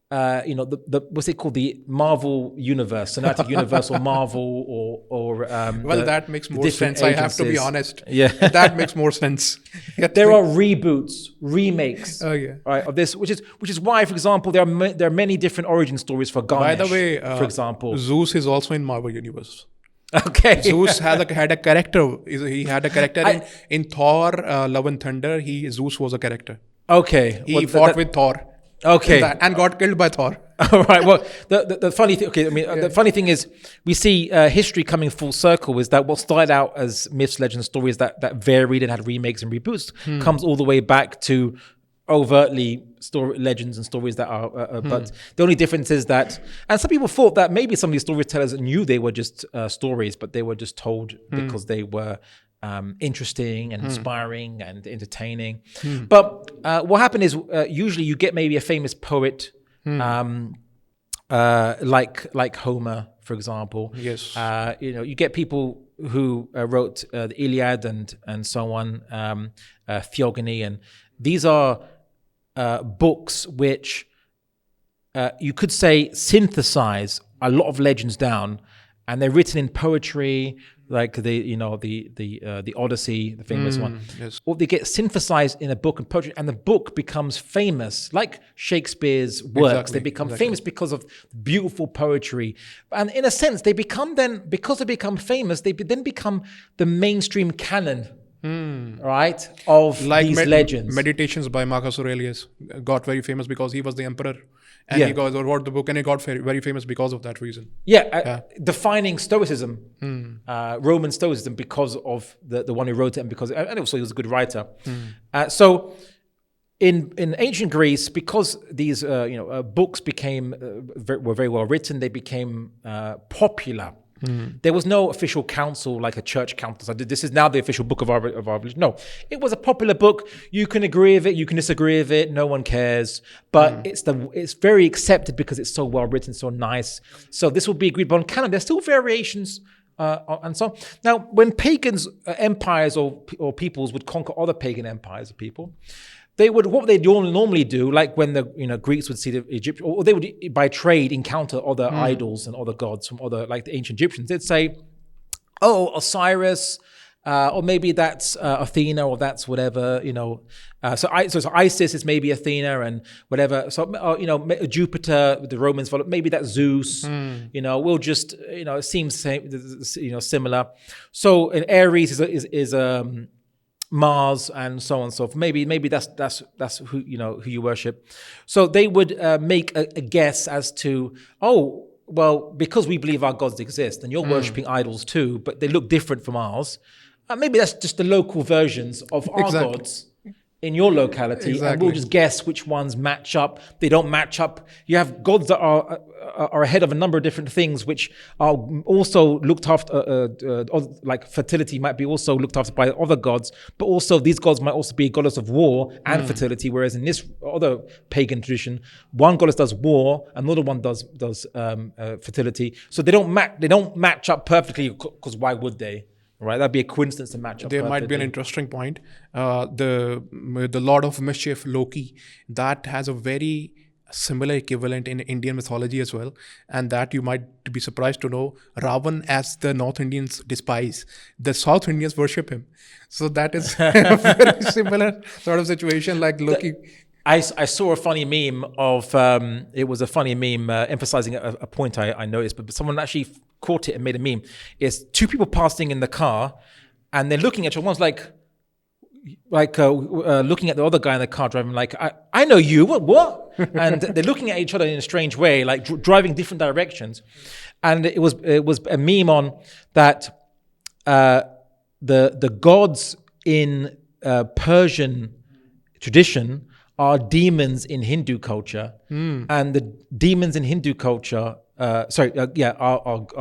what's it called, the Marvel universe, cinematic universe, or Marvel, or that makes more sense. Agencies. I have to be honest. Yeah, that makes more sense. There are reboots, remakes, right, of this, which is why, for example, there are many different origin stories for Ganesh. By the way, for example, Zeus is also in Marvel universe. Okay. Zeus had a character. He had a character in Thor, Love and Thunder. Zeus was a character. Okay. He fought with Thor. Okay. And got killed by Thor. All right. Well, the funny thing. Okay. The funny thing is, we see history coming full circle. Is that what started out as myths, legends, stories that varied and had remakes and reboots comes all the way back to overtly legends and stories that are. But the only difference is that, and some people thought that maybe some of these storytellers knew they were just stories, but they were just told because they were interesting and inspiring and entertaining. But what happened is usually you get maybe a famous poet like Homer, for example. Yes. You get people who wrote the Iliad and so on, Theogony, and these are books which you could say synthesize a lot of legends down, and they're written in poetry, like the Odyssey, the famous one. Yes. Or they get synthesized in a book and poetry, and the book becomes famous, like Shakespeare's works. They become famous because of beautiful poetry, and in a sense, they become famous. They then become the mainstream canon. Right, of these legends. Meditations by Marcus Aurelius got very famous because he was the emperor, and he wrote the book, and it got very famous because of that reason. Defining Stoicism, Roman Stoicism, because of the one who wrote it, and also he was a good writer. So in ancient Greece, because these books became were very well written, they became popular. There was no official council like a church council. So this is now the official book of our religion. No, it was a popular book. You can agree with it, you can disagree with it. No one cares, but it's very accepted because it's so well written, so nice. So this will be agreed upon canon. There's still variations. And so now, when pagans, empires or peoples would conquer other pagan empires or people, what they normally do, like when the Greeks would see the Egyptians, or they would by trade encounter other idols and other gods from other, like the ancient Egyptians. They'd say, "Oh, Osiris, or maybe that's Athena, or that's whatever, So Isis is maybe Athena and whatever. So Jupiter, the Romans follow. Maybe that's Zeus. We'll just it seems similar. So and Aries is Mars and so on and so forth. Maybe that's who who you worship. So they would make a guess as to, oh, well, because we believe our gods exist and you're worshipping idols too, but they look different from ours. Maybe that's just the local versions of our gods in your locality, and we'll just guess which ones match up. They don't match up. You have gods that are ahead of a number of different things, which are also looked after, like fertility might be also looked after by other gods, but also these gods might also be a goddess of war and fertility, whereas in this other pagan tradition, one goddess does war, another one does fertility. So they don't match up perfectly, because why would they? Right, that'd be a coincidence to match up. There might be an interesting point. The Lord of Mischief, Loki, that has a very similar equivalent in Indian mythology as well, and that you might be surprised to know, Ravan, as the North Indians despise, the South Indians worship him. So that is a very similar sort of situation, like Loki. I saw a funny meme of it was a funny meme emphasizing a point I noticed, but someone actually caught it and made a meme. It's two people passing in the car, and they're looking at each other. One's like looking at the other guy in the car driving, like, I know you. What? And they're looking at each other in a strange way, like driving different directions. And it was a meme on that the gods in Persian tradition are demons in Hindu culture, and the demons in Hindu culture, are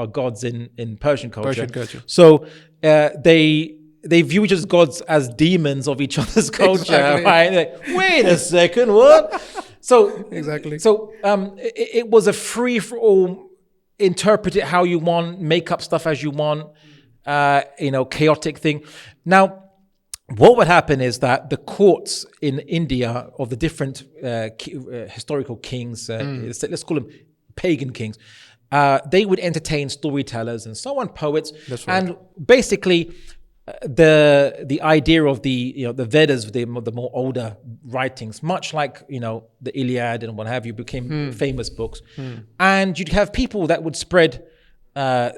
gods in Persian culture. So they view each other's gods as demons of each other's culture. Exactly. Right? Like, wait a second, what? So exactly. So it was a free for all. Interpret it how you want, make up stuff as you want. Chaotic thing. Now, what would happen is that the courts in India of the different historical kings, let's call them pagan kings, they would entertain storytellers and so on, poets. That's right. And basically, the idea of the Vedas, the more older writings, much like the Iliad and what have you, became famous books, and you'd have people that would spread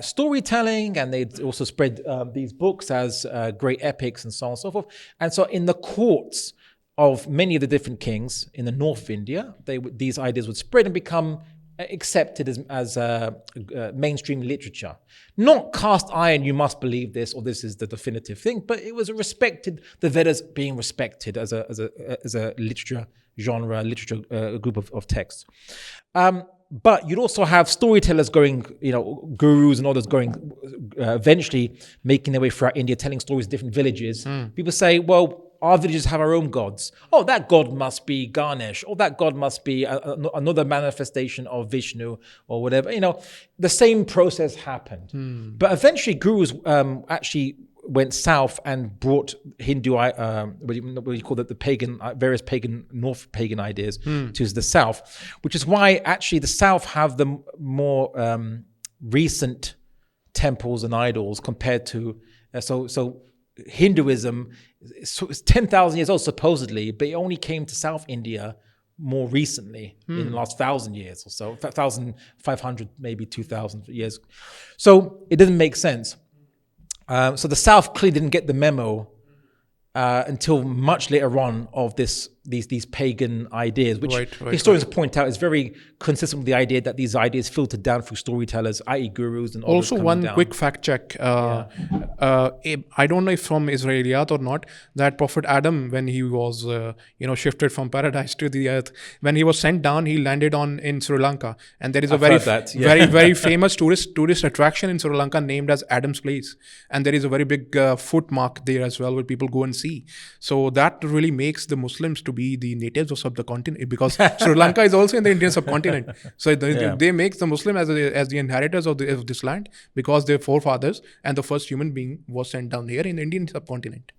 storytelling, and they'd also spread these books as great epics and so on and so forth. And so in the courts of many of the different kings in the north of India, these ideas would spread and become accepted as mainstream literature. Not cast iron, you must believe this, or this is the definitive thing, but it was respected, the Vedas being respected as a literature genre, literature group of texts. But you'd also have storytellers going, gurus and others going, eventually making their way throughout India, telling stories of different villages. People say, well, our villages have our own gods. Oh, that god must be Ganesh. Oh, that god must be another manifestation of Vishnu or whatever. The same process happened. But eventually gurus actually went south and brought Hindu, what you call it, the pagan, various pagan, North pagan ideas to the south, which is why actually the south have the more recent temples and idols compared to, so Hinduism is 10,000 years old supposedly, but it only came to South India more recently in the last 1,000 years or so, 1,500, maybe 2,000 years. So it doesn't make sense. So the South clearly didn't get the memo until much later on of this these pagan ideas, which Right, historians point out is very consistent with the idea that these ideas filtered down through storytellers, i.e., gurus and others Also, coming one down. quick fact check. I don't know if from Israeliyat or not, that Prophet Adam, when he was shifted from paradise to the earth, when he was sent down, he landed in Sri Lanka, and there is a very famous tourist attraction in Sri Lanka named as Adam's Place, and there is a very big foot mark there as well where people go and see. So that really makes the Muslims to be the natives of subcontinent, because Sri Lanka is also in the Indian subcontinent. So they make the Muslim as the inheritors of this land, because their forefathers and the first human being was sent down here in the Indian subcontinent.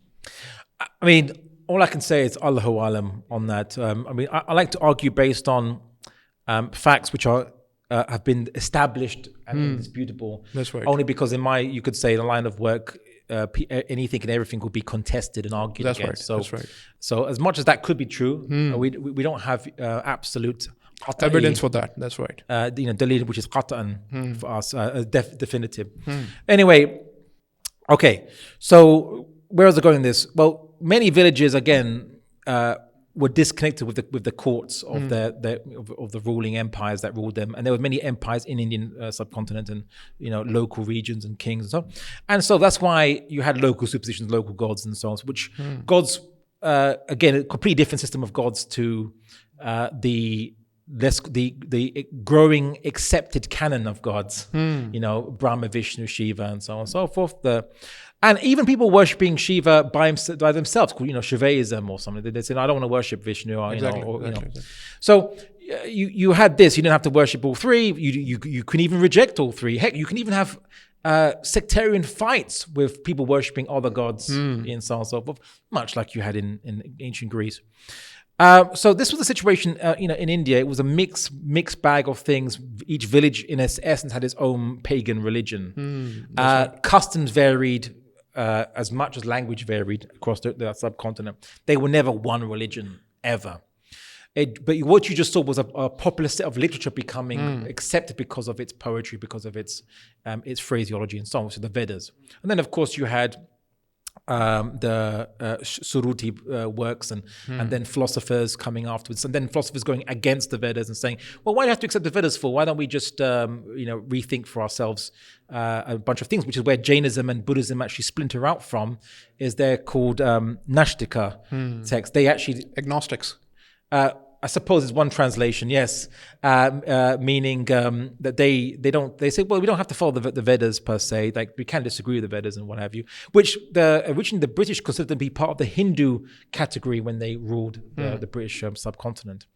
I mean, all I can say is Allahu Alam on that. I like to argue based on facts which are have been established and indisputable. That's right. Only because you could say in the line of work, anything and everything will be contested and argued against. That's right. So as much as that could be true, we don't have absolute evidence for that. That's right. Dalil, which is qat'an for us, definitive. Anyway, okay. So where was I going with this? Well, many villages again were disconnected with the courts of the ruling empires that ruled them, and there were many empires in Indian subcontinent, and local regions and kings and so on. And so that's why you had local superstitions, local gods and so on, which gods again a completely different system of gods to the growing accepted canon of gods, Brahma, Vishnu, Shiva, and so on and so forth. And even people worshipping Shiva by themselves, called Shivaism or something. They say, "No, I don't want to worship Vishnu." Or, Exactly. So you had this. You didn't have to worship all three. You can even reject all three. Heck, you can even have sectarian fights with people worshipping other gods and so on and so forth, much like you had in ancient Greece. So this was the situation, in India. It was a mixed bag of things. Each village, in its essence, had its own pagan religion. Customs varied as much as language varied across the subcontinent. They were never one religion, ever. But what you just saw was a popular set of literature becoming accepted because of its poetry, because of its phraseology and so on, so the Vedas. And then, of course, you had the Suruti works and then philosophers coming afterwards, and then philosophers going against the Vedas and saying, well, why do you have to accept the Vedas for? Why don't we just rethink for ourselves a bunch of things, which is where Jainism and Buddhism actually splinter out from, is they're called NahdDigital texts. They actually... Agnostics. I suppose it's one translation, yes, meaning that they say, well, we don't have to follow the Vedas per se, like we can disagree with the Vedas and what have you, which originally the British considered to be part of the Hindu category when they ruled the British subcontinent.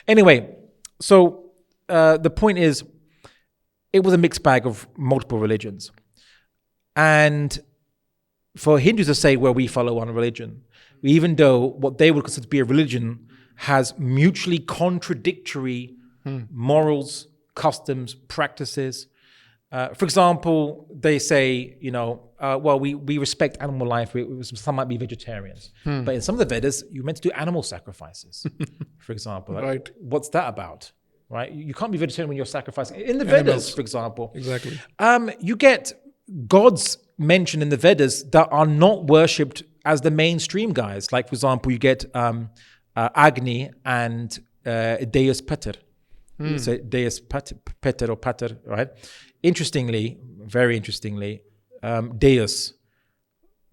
Anyway, so the point is, it was a mixed bag of multiple religions. And for Hindus to say, well, we follow one religion, even though what they would consider to be a religion has mutually contradictory morals, customs, practices. For example, they say, well, we respect animal life. Some might be vegetarians. But in some of the Vedas, you're meant to do animal sacrifices, for example. Right. What's that about? Right? You can't be vegetarian when you're sacrificing. In the Vedas, for example. Exactly. You get gods mentioned in the Vedas that are not worshipped as the mainstream guys. Like, for example, you get... Agni and Deus Pater. So Deus Pater or Pater, right? Very interestingly, Deus,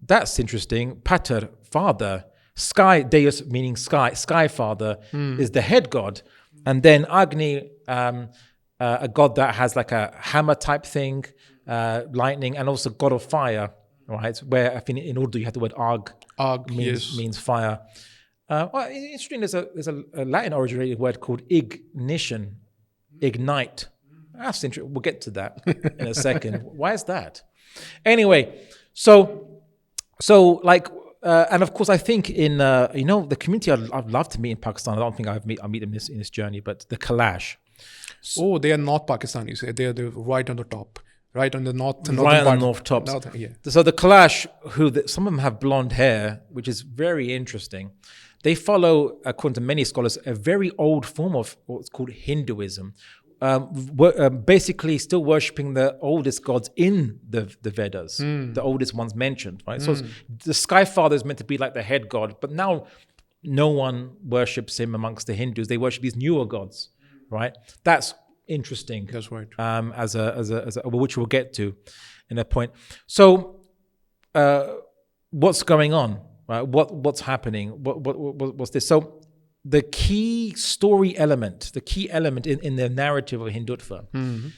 that's interesting. Pater, father. Sky, Deus meaning sky. Sky father is the head god. And then Agni, a god that has like a hammer type thing, lightning, and also god of fire, right? Where I think in Urdu you have the word Ag. Ag means fire. Interesting, there's a Latin originated word called ignition, ignite. That's interesting. We'll get to that in a second. Why is that? Anyway, so like, and of course, I think in the community I'd love to meet in Pakistan. I don't think I'll meet them in this journey, but the Kalash. Oh, they are not Pakistanis. They're right on the top. Right on the north top. So the Kalash, some of them have blonde hair, which is very interesting. They follow, according to many scholars, a very old form of what's called Hinduism, basically still worshipping the oldest gods in the Vedas, the oldest ones mentioned, right? So the Sky Father is meant to be like the head god, but now no one worships him amongst the Hindus. They worship these newer gods, right? That's interesting. That's right. As a which we'll get to in a point. So, what's going on? Right? What's happening? What's this? So, the key story element, in the narrative of Hindutva,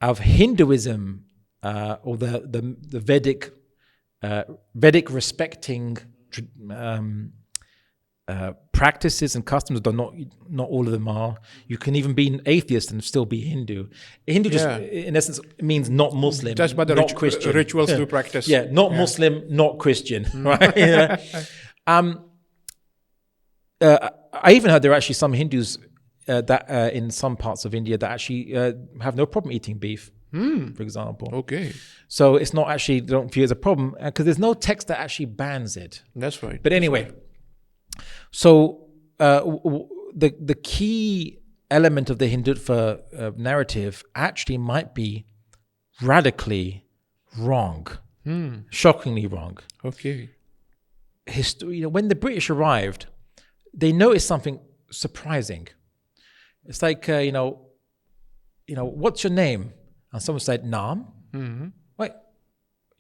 of Hinduism, or the Vedic respecting practices and customs, though not all of them are. You can even be an atheist and still be Hindu. Hindu just, in essence, means not Muslim, Just by the not Christian. rituals you practice. Yeah, not Muslim, not Christian, right? Yeah. I even heard there are actually some Hindus that in some parts of India that actually have no problem eating beef, for example. Okay. So it's not actually, they don't view it as a problem because there's no text that actually bans it. That's right. But anyway, so the key element of the Hindutva narrative actually might be radically wrong, shockingly wrong. Okay. When the British arrived, they noticed something surprising. It's like, what's your name? And someone said, Naam. Wait,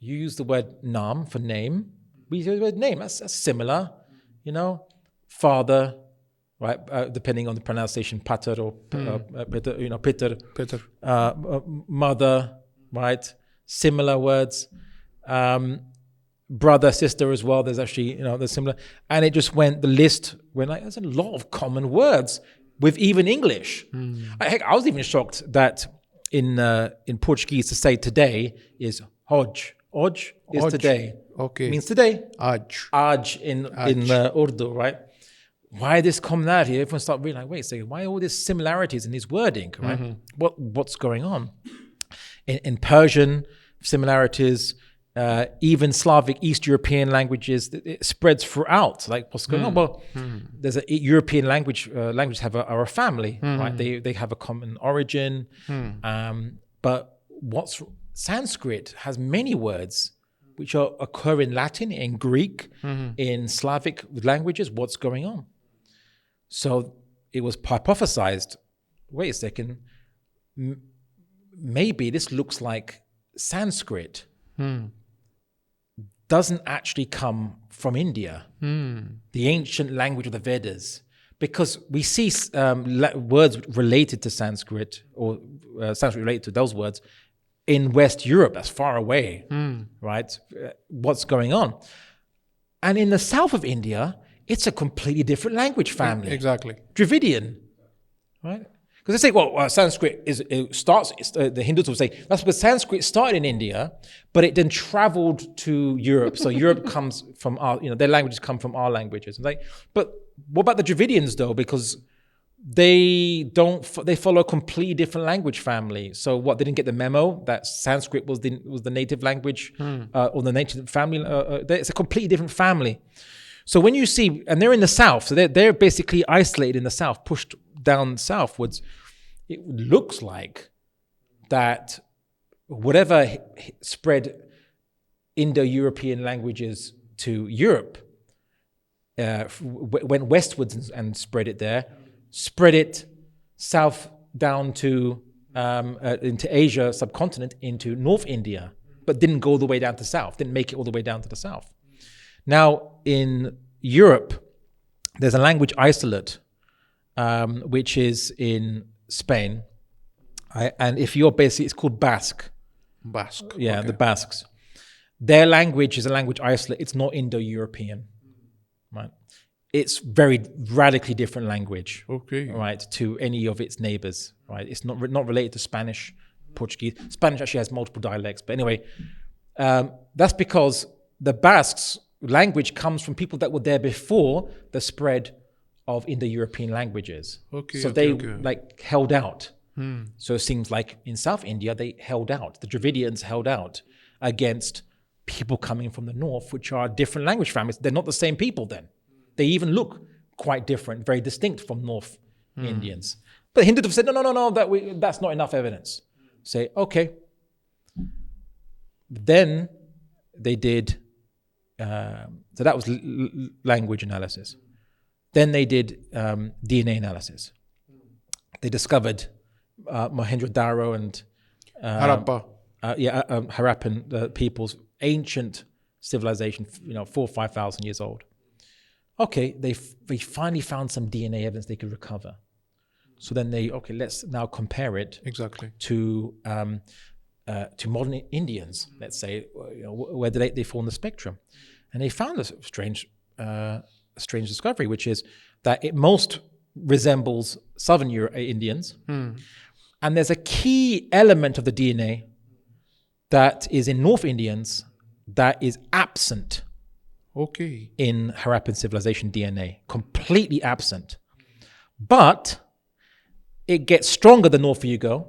you use the word Naam for name. We use the word name. That's similar. Father, right? Depending on the pronunciation, pater or Peter. Peter. Mother, right? Similar words. Brother, sister as well. There's actually, there's similar. And it just went, the list went like, there's a lot of common words with even English. Heck, I was even shocked that in Portuguese to say today is hoje. Hoje is today. Okay. Means today. Aj. in Urdu, right? Why this commonality? Everyone start realizing, wait a second, why all these similarities in this wording, right? What's going on? In Persian, similarities, even Slavic, East European languages, it spreads throughout. Like what's going on? Well, there's a European languages are a family, right? They have a common origin. But Sanskrit has many words which occur in Latin, in Greek, in Slavic languages. What's going on? So it was hypothesized, wait a second, maybe this looks like Sanskrit doesn't actually come from India, the ancient language of the Vedas, because we see words related to Sanskrit, or Sanskrit related to those words, in West Europe, that's far away, right? What's going on? And in the south of India, it's a completely different language family. Exactly. Dravidian, right? Because they say, well, Sanskrit starts. The Hindus will say that's because Sanskrit started in India, but it then traveled to Europe. So Europe comes from our, their languages come from our languages. But what about the Dravidians though? Because they follow a completely different language family. So what? They didn't get the memo that Sanskrit was the native language or the native family. It's a completely different family. So when you see, and they're in the south, so they're basically isolated in the south, pushed down southwards. It looks like that whatever spread Indo-European languages to Europe went westwards and spread it there, spread it south down to into Asia subcontinent, into North India, but didn't go all the way down to south, didn't make it all the way down to the south. Now, in Europe, there's a language isolate, which is in Spain. And if you're basically, it's called Basque. Basque. Yeah, okay. The Basques. Their language is a language isolate. It's not Indo-European, right? It's very radically different language, Okay. right, to any of its neighbors, right? It's not related to Spanish, Portuguese. Spanish actually has multiple dialects. But anyway, that's because the Basques language comes from people that were there before the spread of Indo-European languages. Okay. So they held out. So it seems like in South India, they held out. The Dravidians held out against people coming from the north, which are different language families. They're not the same people then. They even look quite different, very distinct from North Indians. But Hindutva said, no, that's not enough evidence. Say, okay. Then they did, so that was language analysis. Then they did DNA analysis. They discovered Mohenjo-Daro and Harappan people's ancient civilization, 4,000 or 5,000 years old. Okay, they finally found some DNA evidence they could recover. So then let's now compare it to modern Indians, let's say, where they fall in the spectrum. And they found a strange discovery, which is that it most resembles Southern Indians. And there's a key element of the DNA that is in North Indians that is absent in Harappan civilization DNA, completely absent. But it gets stronger the north you go,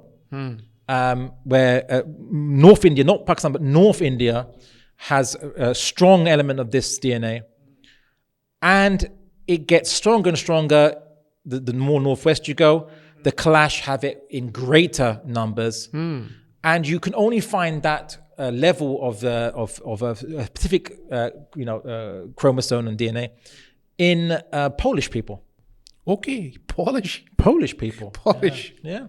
where North India, not Pakistan, but North India has a strong element of this DNA. And it gets stronger and stronger the more northwest you go. The Kalash have it in greater numbers. And you can only find that level of a specific chromosome and DNA in Polish people. Polish people. Yeah.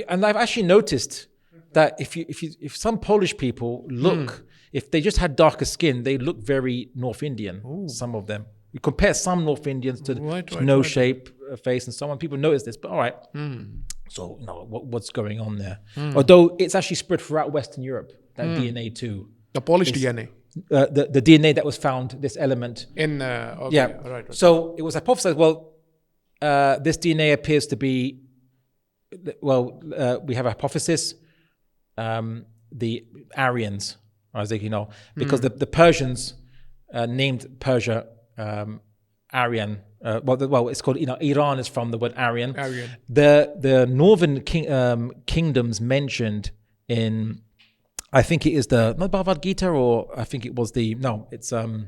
And I've actually noticed that if some Polish people look, if they just had darker skin, they look very North Indian. Ooh. Some of them. You compare some North Indians to no shape face and so on. People notice this, but all right. So what's going on there? Although it's actually spread throughout Western Europe, that DNA too. The Polish DNA. The DNA that was found, this element. Right. So it was hypothesized, this DNA appears to be, we have a hypothesis, the Aryans, as because the Persians named Persia Aryan. It's called, Iran is from the word Aryan. The northern kingdoms mentioned in, I think it is not Bhagavad Gita, or I think it was it's the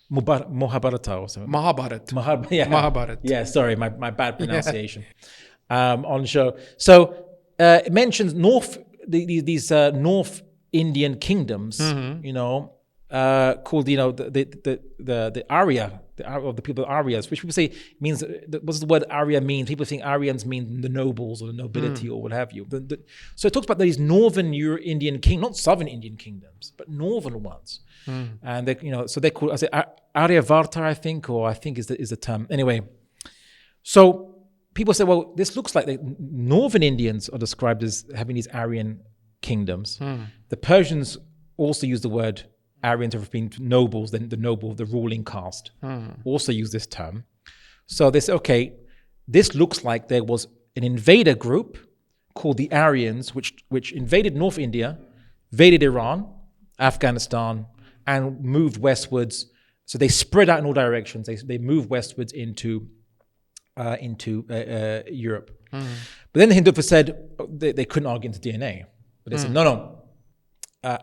Mahabharata or something. Mahabharata. Yeah, sorry, my bad pronunciation on the show. So it mentions these North Indian kingdoms, called the Arya, of the people of Aryas, which people say means, what does the word Arya mean? People think Aryans mean the nobles or the nobility or what have you. So it talks about these northern Indian not southern Indian kingdoms, but northern ones. And they, so they call Aryavarta, I think is the term. Anyway, so people say, well, this looks like the northern Indians are described as having these Aryan kingdoms. The Persians also use the word Aryans have been nobles, then the ruling caste also use this term. So they say, okay, this looks like there was an invader group called the Aryans, which invaded North India, invaded Iran, Afghanistan, and moved westwards. So they spread out in all directions. They moved westwards into Europe. But then the Hindutva said they couldn't argue into DNA. But they said, no.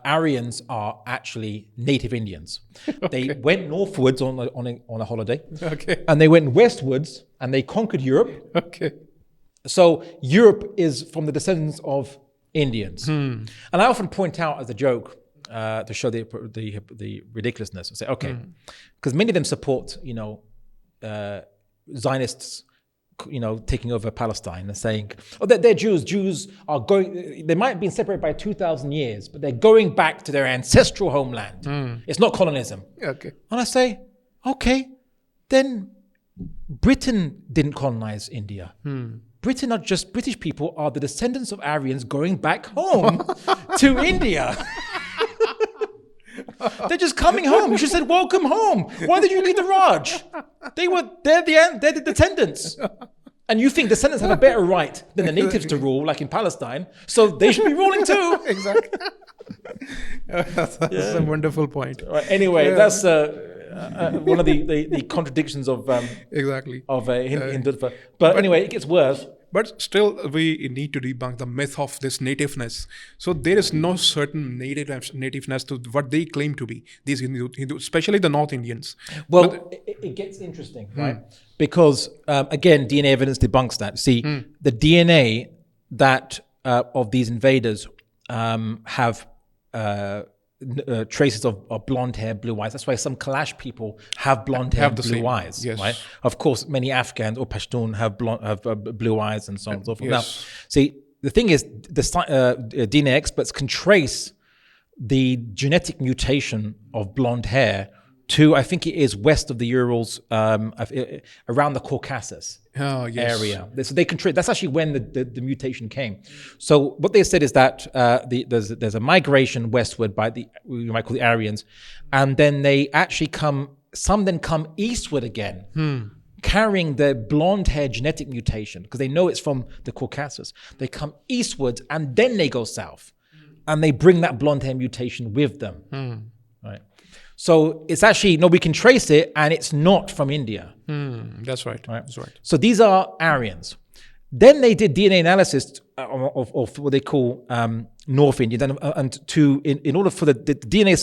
Aryans are actually native Indians. They went northwards on a holiday, and they went westwards and they conquered Europe. So Europe is from the descendants of Indians. And I often point out as a joke to show the ridiculousness and say, because many of them support Zionists, taking over Palestine and saying, they're Jews. Jews are going, they might have been separated by 2,000 years, but they're going back to their ancestral homeland. It's not colonialism. And I say, then Britain didn't colonize India. Britain are just, British people are the descendants of Aryans going back home to India. They're just coming home. You should have said, welcome home. Why did you leave the Raj? They're the descendants. And you think descendants have a better right than the natives to rule, like in Palestine, so they should be ruling too. Exactly. That's a wonderful point. Right, anyway, that's one of the contradictions of Hindutva. But anyway, it gets worse. But still, we need to debunk the myth of this nativeness. So there is no certain nativeness to what they claim to be, these Hindu, especially the North Indians. Well, it gets interesting, right? Because, again, DNA evidence debunks that. See, the DNA that of these invaders have traces of blonde hair, blue eyes. That's why some Kalash people have blonde hair, and blue eyes. Yes. Right. Of course, many Afghans or Pashtun have blue eyes and so on and so forth. Yes. Now, see, the thing is, the DNA experts can trace the genetic mutation of blonde hair to, I think it is west of the Urals, around the Caucasus area. So they can trace. That's actually when the mutation came. So what they said is that there's a migration westward by you might call the Aryans, and then they actually some come eastward again. Carrying the blonde hair genetic mutation, because they know it's from the Caucasus. They come eastwards and then they go south. And they bring that blonde hair mutation with them. Right. So it's actually, we can trace it, and it's not from India. That's right. That's right. So these are Aryans. Then they did DNA analysis of what they call North Indians, in order for the DNA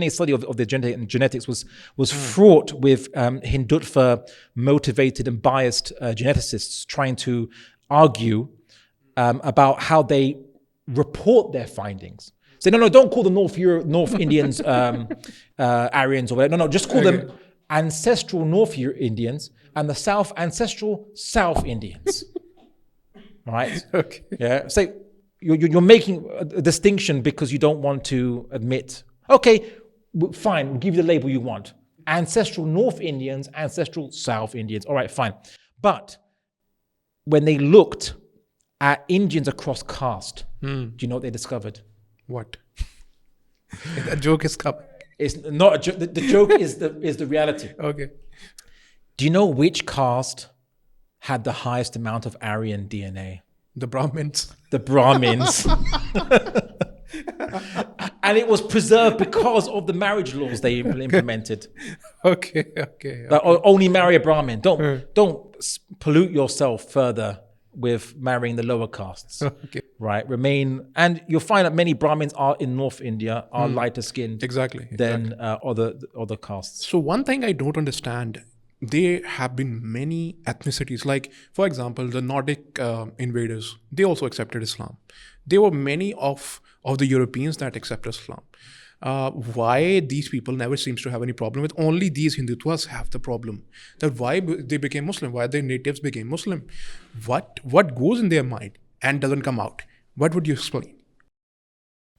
study of the genetics was fraught with Hindutva motivated and biased geneticists trying to argue about how they report their findings. Say, no, don't call the North Indians Aryans or whatever. No, just call them ancestral North Indians and the South ancestral South Indians. Right? Okay. Yeah. So you're making a distinction because you don't want to admit. Okay, fine. We'll give you the label you want. Ancestral North Indians, ancestral South Indians. All right, fine. But when they looked at Indians across caste, do you know what they discovered? What? A joke is coming. It's not a joke. The joke is the reality. Okay. Do you know which caste had the highest amount of Aryan DNA? The Brahmins. The Brahmins. And it was preserved because of the marriage laws they implemented. Okay. Only marry a Brahmin. Don't pollute yourself further with marrying the lower castes. Okay. Right? And you'll find that many Brahmins are in North India are lighter skinned than other castes. So one thing I don't understand, there have been many ethnicities, like for example the Nordic invaders, they also accepted Islam. There were many of the Europeans that accept Islam. Why these people never seems to have any problem with, only these Hindutvas have the problem, that why they became Muslim, why their natives became Muslim, what goes in their mind and doesn't come out. What would you explain?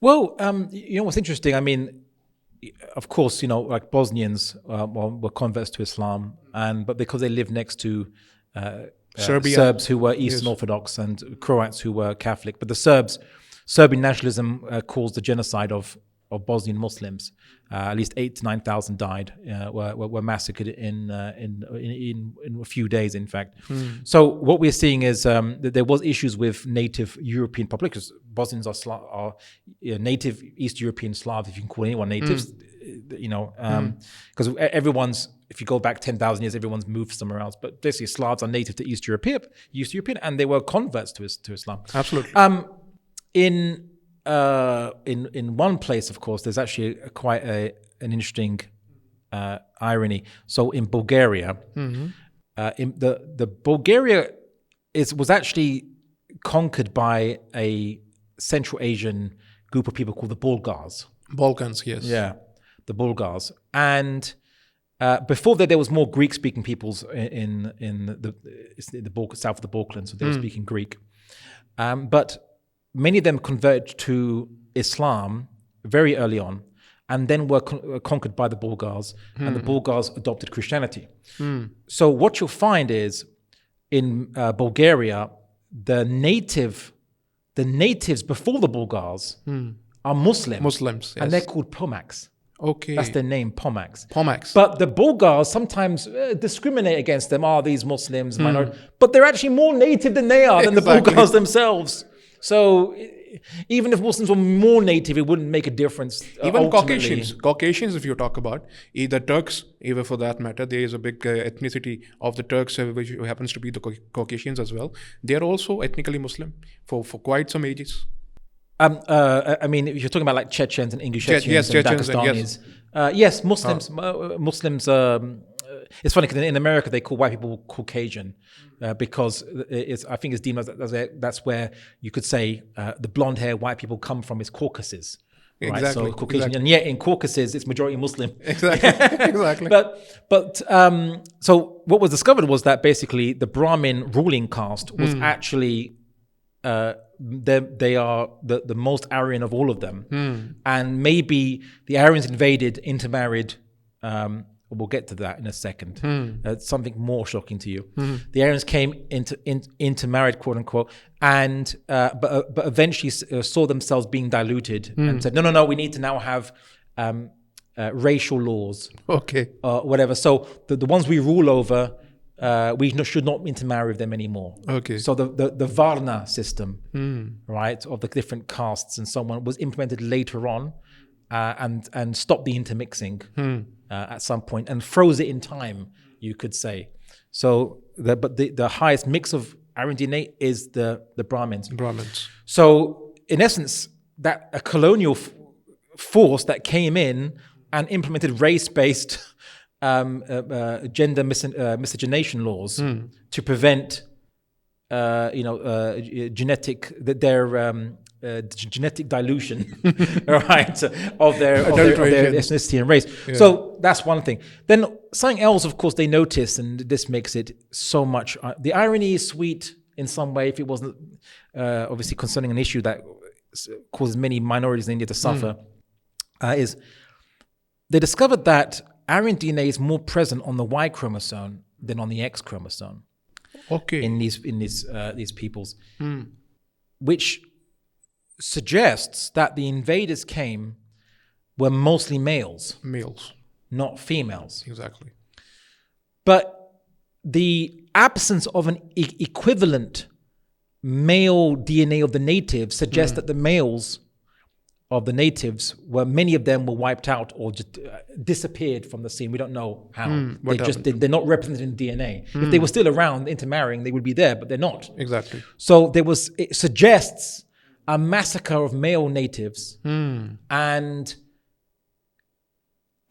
Well, what's interesting, I mean, of course, like Bosnians were converts to Islam, but because they lived next to Serbs who were Eastern Orthodox and Croats who were Catholic, but Serbian nationalism caused the genocide of Bosnian Muslims. At least 8,000 to 9,000 died, were massacred in a few days, in fact. So what we're seeing is that there was issues with native European populations. Bosnians are native East European Slavs, if you can call anyone natives. Because everyone's, if you go back 10,000 years, everyone's moved somewhere else. But basically, Slavs are native to East European, and they were converts to Islam. Absolutely. In one place, of course, there's actually quite an interesting irony. So in Bulgaria, the Bulgaria was actually conquered by a Central Asian group of people called the Bulgars. Balkans, yes. Yeah, the Bulgars. And before that, there was more Greek-speaking peoples in the south of the Balkans, so they were speaking Greek. But many of them converted to Islam very early on, and then were conquered by the Bulgars, and the Bulgars adopted Christianity. So what you'll find is, in Bulgaria, the natives before the Bulgars are Muslims, yes. And they're called Pomaks. Okay. That's their name, Pomaks. Pomaks. But the Bulgars sometimes discriminate against them. These Muslims, minority. But they're actually more native than they are, than the Bulgars themselves. So even if Muslims were more native, it wouldn't make a difference. Even Caucasians, if you talk about, either Turks, even for that matter, there is a big ethnicity of the Turks, which happens to be the Caucasians as well. They are also ethnically Muslim for quite some ages. I mean, if you're talking about like Chechens and Ingushetians and Dagestanis, yes, Muslims. Muslims. It's funny because in America they call white people Caucasian because I think it's deemed as that's where you could say the blonde hair white people come from is Caucasus, right? Exactly. So Caucasian, Exactly. and yet in Caucasus it's majority Muslim. Exactly. Exactly. But so what was discovered was that basically the Brahmin ruling caste was actually they are the most Aryan of all of them, and maybe the Aryans invaded, intermarried. We'll get to that in a second. Something more shocking to you. The Aryans came intermarried, quote unquote, and but eventually saw themselves being diluted and said, no, we need to now have racial laws, Okay. whatever. So the ones we rule over, we should not intermarry with them anymore. Okay. So the Varna system, right, of the different castes and so on, was implemented later on, and stopped the intermixing at some point and froze it in time, you could say. So the highest mix of Aryan DNA is the Brahmins. Brahmins. So in essence, that a colonial force that came in and implemented race-based gender miscegenation laws to prevent genetic genetic dilution, right, of their ethnicity and race. Yeah. So that's one thing. Then something else, of course, they notice, and this makes it so much. The irony is sweet in some way, if it wasn't obviously concerning an issue that causes many minorities in India to suffer, is they discovered that Aryan DNA is more present on the Y chromosome than on the X chromosome. Okay. In these peoples, which suggests that the invaders were mostly males, not females. Exactly. But the absence of an equivalent male DNA of the natives suggests that the males of the natives many of them were wiped out or just disappeared from the scene. We don't know how. They're not represented in DNA. If they were still around intermarrying, they would be there, but they're not. Exactly. So it suggests a massacre of male natives and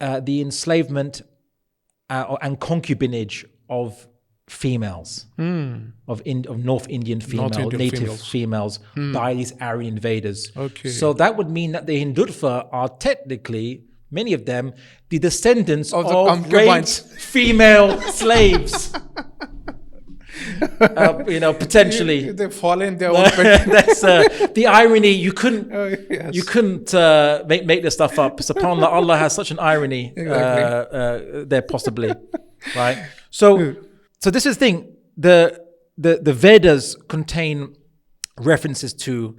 the enslavement and concubinage of females, of North Indian native females by these Aryan invaders. Okay. So that would mean that the Hindutva are technically, many of them, the descendants of raped female slaves. Potentially they fall in their own pit. That's the irony. You couldn't make this stuff up. SubhanAllah, Allah has such an irony there possibly, right? So this is the thing. The Vedas contain references to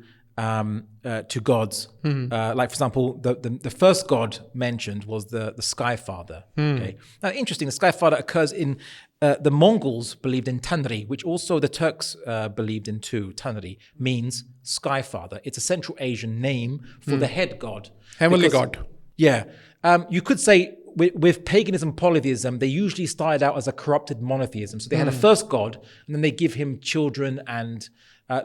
gods. Like for example, the first god mentioned was the Sky Father. Okay. Now, interesting. The Sky Father occurs in the Mongols believed in Tanri, which also the Turks believed in too. Tanri means Sky Father. It's a Central Asian name for the head god, heavenly god. Yeah. You could say with paganism, polytheism, they usually started out as a corrupted monotheism. So they had a first god, and then they give him children, and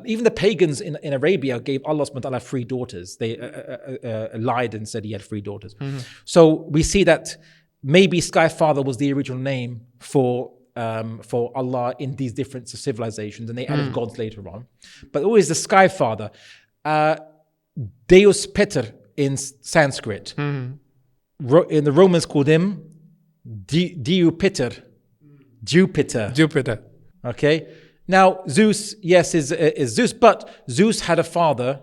even the pagans in Arabia gave Allah subhanahu wa ta'ala 3 daughters. They lied and said he had 3 daughters. So we see that maybe Sky Father was the original name for Allah in these different civilizations, and they added gods later on. But always the Sky Father. Deus Peter in Sanskrit. In the Romans called him Jupiter. Okay. Now Zeus, yes, is Zeus, but Zeus had a father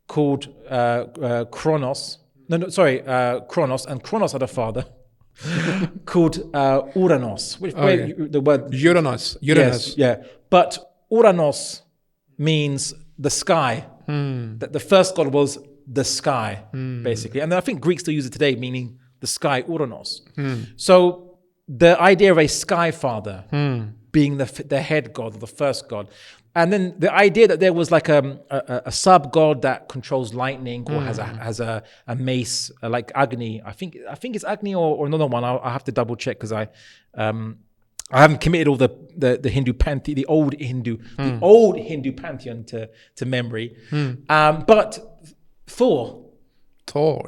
called Kronos. Kronos, and Kronos had a father called Uranus. The word Uranus. Yes, yeah. But Uranus means the sky. That the first god was the sky, basically. And I think Greeks still use it today, meaning the sky, Uranus. So the idea of a sky father being the head god, or the first god. And then the idea that there was like a sub god that controls lightning or has a mace like Agni. I think it's Agni or another one. I'll have to double check because I haven't committed all the Hindu pantheon, the old Hindu pantheon to memory. But Thor,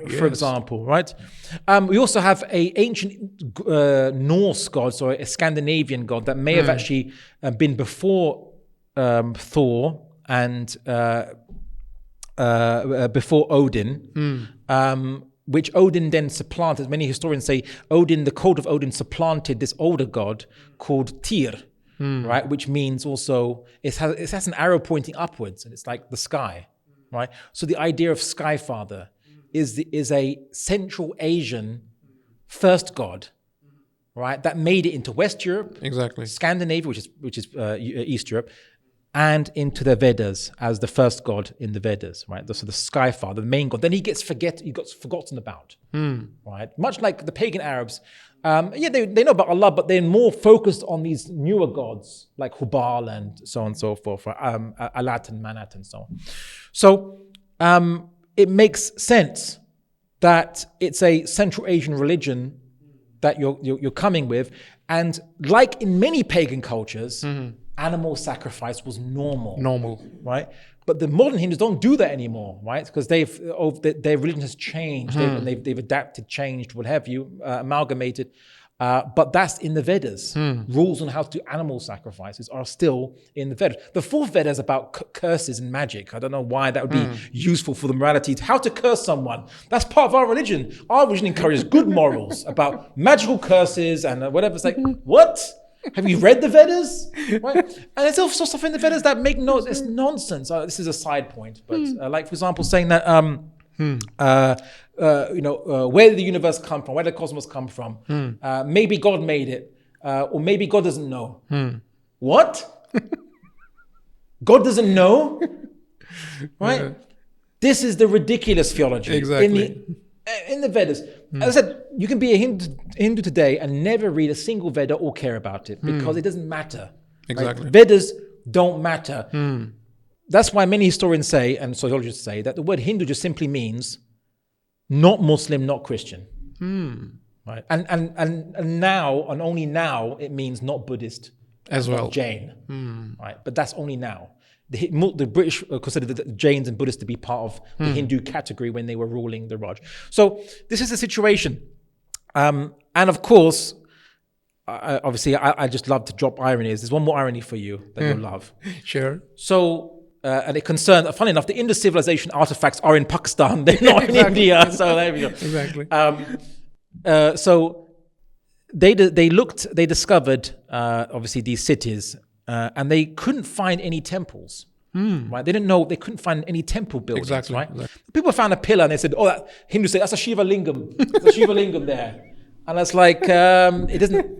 yes. For example, right? We also have a ancient Norse god, so a Scandinavian god that may have actually been before Thor and before Odin, which Odin then supplanted. Many historians say the cult of Odin supplanted this older god called Tyr, right? Which means also it has an arrow pointing upwards, and it's like the sky, right? So the idea of Sky Father is a Central Asian first god, right? That made it into West Europe, Exactly. Scandinavia, which is East Europe, and into the Vedas as the first god in the Vedas, right? So the Sky Father, the main god. Then he gets forgotten about, right? Much like the pagan Arabs, they know about Allah, but they're more focused on these newer gods like Hubal and so on and so forth, Alat and Manat and so on. So it makes sense that it's a Central Asian religion that you're coming with, and like in many pagan cultures, animal sacrifice was normal, right? But the modern Hindus don't do that anymore, right? Because their religion has changed, they've adapted, changed, what have you, amalgamated. But that's in the Vedas. Rules on how to do animal sacrifices are still in the Vedas. The fourth Veda is about curses and magic. I don't know why that would be useful for the morality. How to curse someone. That's part of our religion. Our religion encourages good morals about magical curses and whatever. It's like, what? Have you read the Vedas? Right? And there's also stuff in the Vedas that make it's nonsense. This is a side point, but like for example, saying that where did the universe come from? Where did the cosmos come from? Maybe God made it, or maybe God doesn't know. What? God doesn't know, right? Yeah. This is the ridiculous theology. Exactly. In the Vedas. As I said, you can be a Hindu today and never read a single Veda or care about it because it doesn't matter. Exactly. Right? Vedas don't matter. That's why many historians say, and sociologists say, that the word Hindu just simply means not Muslim, not Christian. Right? And now, and only now, it means not Buddhist as well. Not Jain. Right? But that's only now. The British considered the Jains and Buddhists to be part of the Hindu category when they were ruling the Raj. So this is the situation. And of course, obviously, I just love to drop ironies. There's one more irony for you that you'll love. Sure. So, and it concerns, funny enough, the Indus civilization artifacts are in Pakistan. They're not in India. So there we go. Exactly. So they discovered, obviously, these cities. And they couldn't find any temples, right? They couldn't find any temple buildings, right? Exactly. People found a pillar and they said, that Hindus say, that's a Shiva Lingam. There's a Shiva Lingam there. And it's like, it doesn't,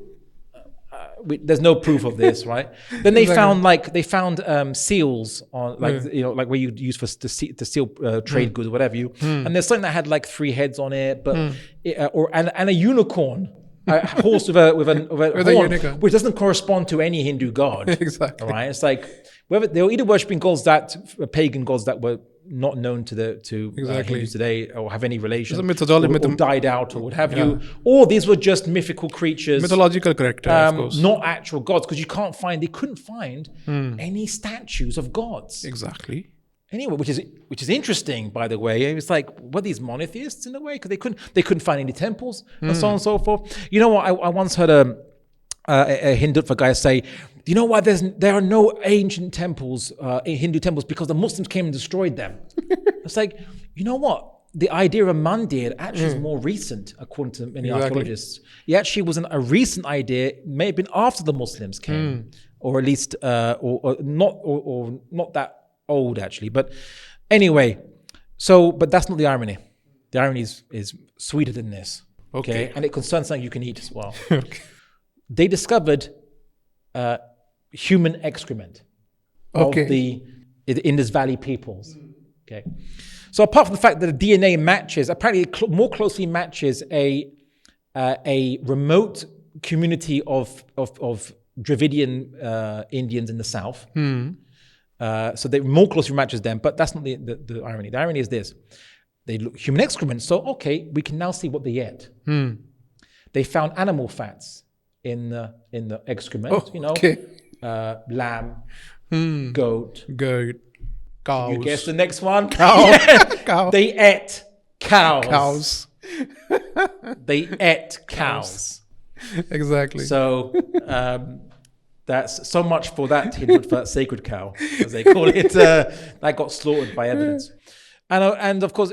there's no proof of this, right? Then they found seals on, like where you'd use to seal trade goods or whatever and there's something that had like 3 heads on it, but, and a unicorn. A horse with a horn, which doesn't correspond to any Hindu god. Exactly. Right? It's like they were either worshipping gods pagan gods that were not known to Hindus today or have any relation, or died out or what have you, or these were just mythical creatures, mythological character, of course, not actual gods, because they couldn't find any statues of gods. Exactly. Anyway, which is interesting, by the way. It's like, were these monotheists in a way? Because they couldn't find any temples and so on and so forth. You know what? I once heard a Hindutva guy say, you know why there are no ancient temples, Hindu temples? Because the Muslims came and destroyed them. It's like, you know what? The idea of a mandir actually is more recent, according to many archaeologists. It actually was a recent idea. It may have been after the Muslims came, or at least, or not that old actually, but anyway, but that's not the irony. The irony is sweeter than this. Okay. And it concerns something you can eat as well. Okay. They discovered human excrement of the Indus Valley peoples. Okay. So apart from the fact that the DNA apparently more closely matches a remote community of Dravidian Indians in the south. So they more closely matches them, but that's not the irony. The irony is this: they look human excrement. So we can now see what they ate. They found animal fats in the excrement. Lamb, goat, cows. You guess the next one? Cow. They ate cows. They ate cows. Exactly. So. That's so much for that Hindutva sacred cow, as they call it, that got slaughtered by evidence. And of course,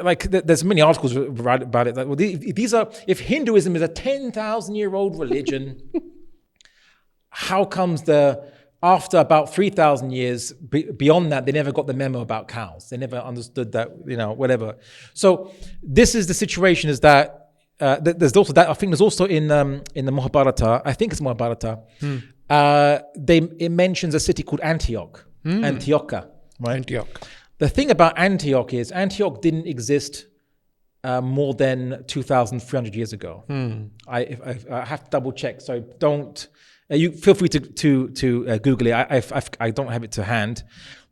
there's many articles about it. That, well, if Hinduism is a 10,000-year-old religion, how comes after about 3,000 years, beyond that, they never got the memo about cows. They never understood that, whatever. So this is the situation, is that there's also that. I think there's also in the Mahabharata, I think it's Mahabharata, it mentions a city called Antioch, Antiocha, right? Antioch. The thing about Antioch is Antioch didn't exist more than 2,300 years ago. I have to double check, so don't. You feel free to Google it. I don't have it to hand,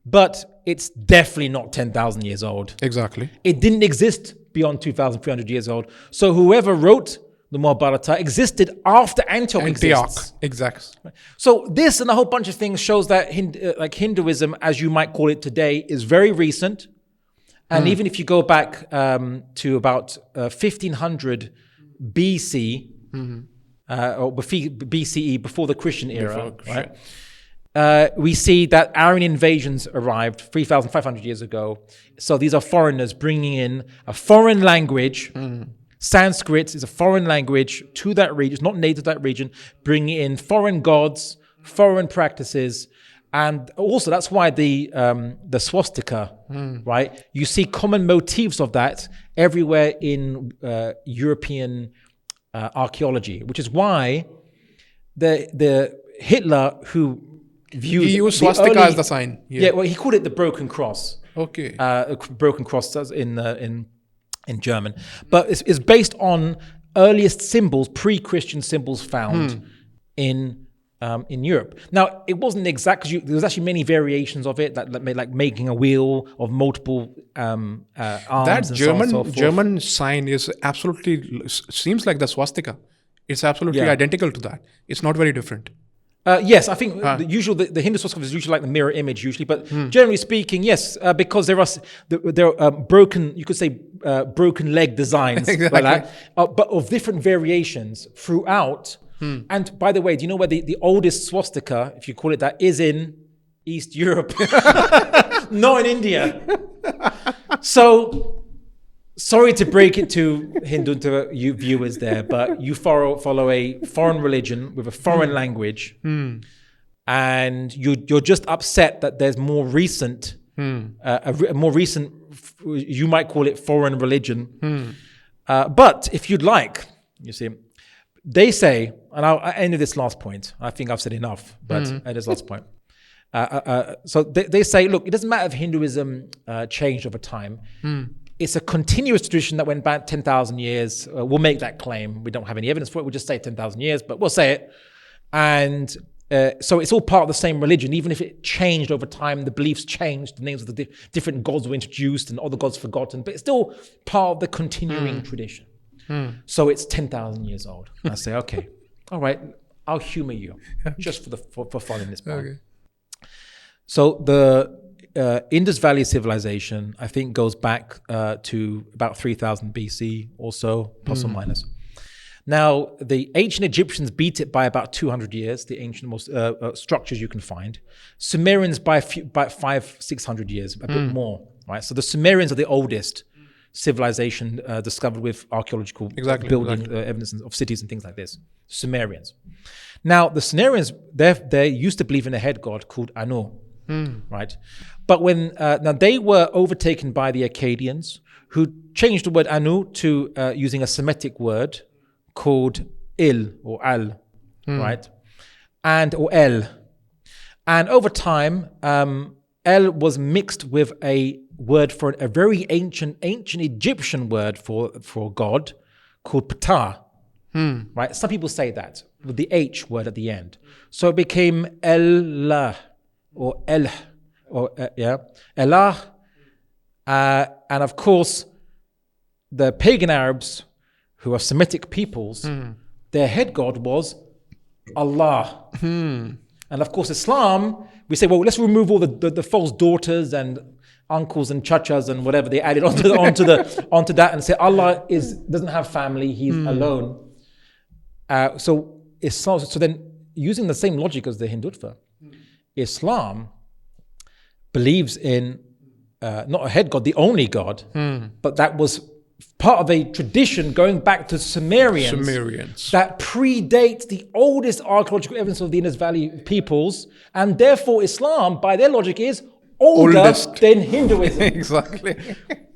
but it's definitely not 10,000 years old. Exactly. It didn't exist beyond 2,300 years old. So whoever wrote the Mahabharata existed after Antioch exists. Exactly. So this and a whole bunch of things shows that Hinduism, as you might call it today, is very recent. And even if you go back to about 1500 BC, or BCE, before the Christian era, right? We see that Aryan invasions arrived 3,500 years ago. So these are foreigners bringing in a foreign language. Sanskrit is a foreign language to that region, it's not native to that region, bringing in foreign gods, foreign practices. And also that's why the swastika, right? You see common motifs of that everywhere in European archaeology, which is why the Hitler, who viewed he used swastika as the sign. Yeah, well, he called it the broken cross. Okay. Broken cross in German, but it's based on earliest symbols, pre-Christian symbols found in Europe. Now, it wasn't exact because there was actually many variations of it that made, like making a wheel of multiple arms. That German sign is absolutely seems like the swastika. It's absolutely identical to that. It's not very different. Yes, I think the Hindu swastika is usually like the mirror image usually, but generally speaking, yes, because there are broken, you could say broken leg designs, exactly. like that, but of different variations throughout. And by the way, do you know where the oldest swastika, if you call it that, is in East Europe, not in India. So, sorry to break it to Hindutva viewers there, but you follow a foreign religion with a foreign language, and you're just upset that there's more recent, more recent, you might call it foreign religion. But if you'd like, you see, they say, and I'll end with this last point. I think I've said enough, but at this last point. So they say, look, it doesn't matter if Hinduism changed over time. It's a continuous tradition that went back 10,000 years. We'll make that claim. We don't have any evidence for it. We'll just say 10,000 years, but we'll say it. And so it's all part of the same religion, even if it changed over time, the beliefs changed, the names of the different gods were introduced and other gods forgotten, but it's still part of the continuing tradition. So it's 10,000 years old. I say, okay, all right, I'll humor you just for following this part. Okay. So the Indus Valley civilization, I think, goes back to about 3000 BC or so, plus or minus. Now, the ancient Egyptians beat it by about 200 years, the ancient most structures you can find. Sumerians by 500-600 years, a bit more, right? So the Sumerians are the oldest civilization discovered with archaeological building evidence of cities and things like this. Sumerians. Now, the Sumerians, they used to believe in a head god called Anu, right? But when now they were overtaken by the Akkadians, who changed the word Anu to using a Semitic word called Il or Al, right? Or El. And over time, El was mixed with a word for a very ancient Egyptian word for God called Ptah, right? Some people say that with the H word at the end. So it became El-lah or El, or Elah. And of course, the pagan Arabs, who are Semitic peoples, their head god was Allah. And of course, Islam, we say, well, let's remove all the false daughters and uncles and chachas and whatever they added onto that and say Allah doesn't have family, he's alone. So then, using the same logic as the Hindutva, Islam believes in not a head god, the only god, but that was part of a tradition going back to Sumerians that predates the oldest archaeological evidence of the Indus Valley peoples, and therefore Islam, by their logic, is older than Hinduism. Exactly.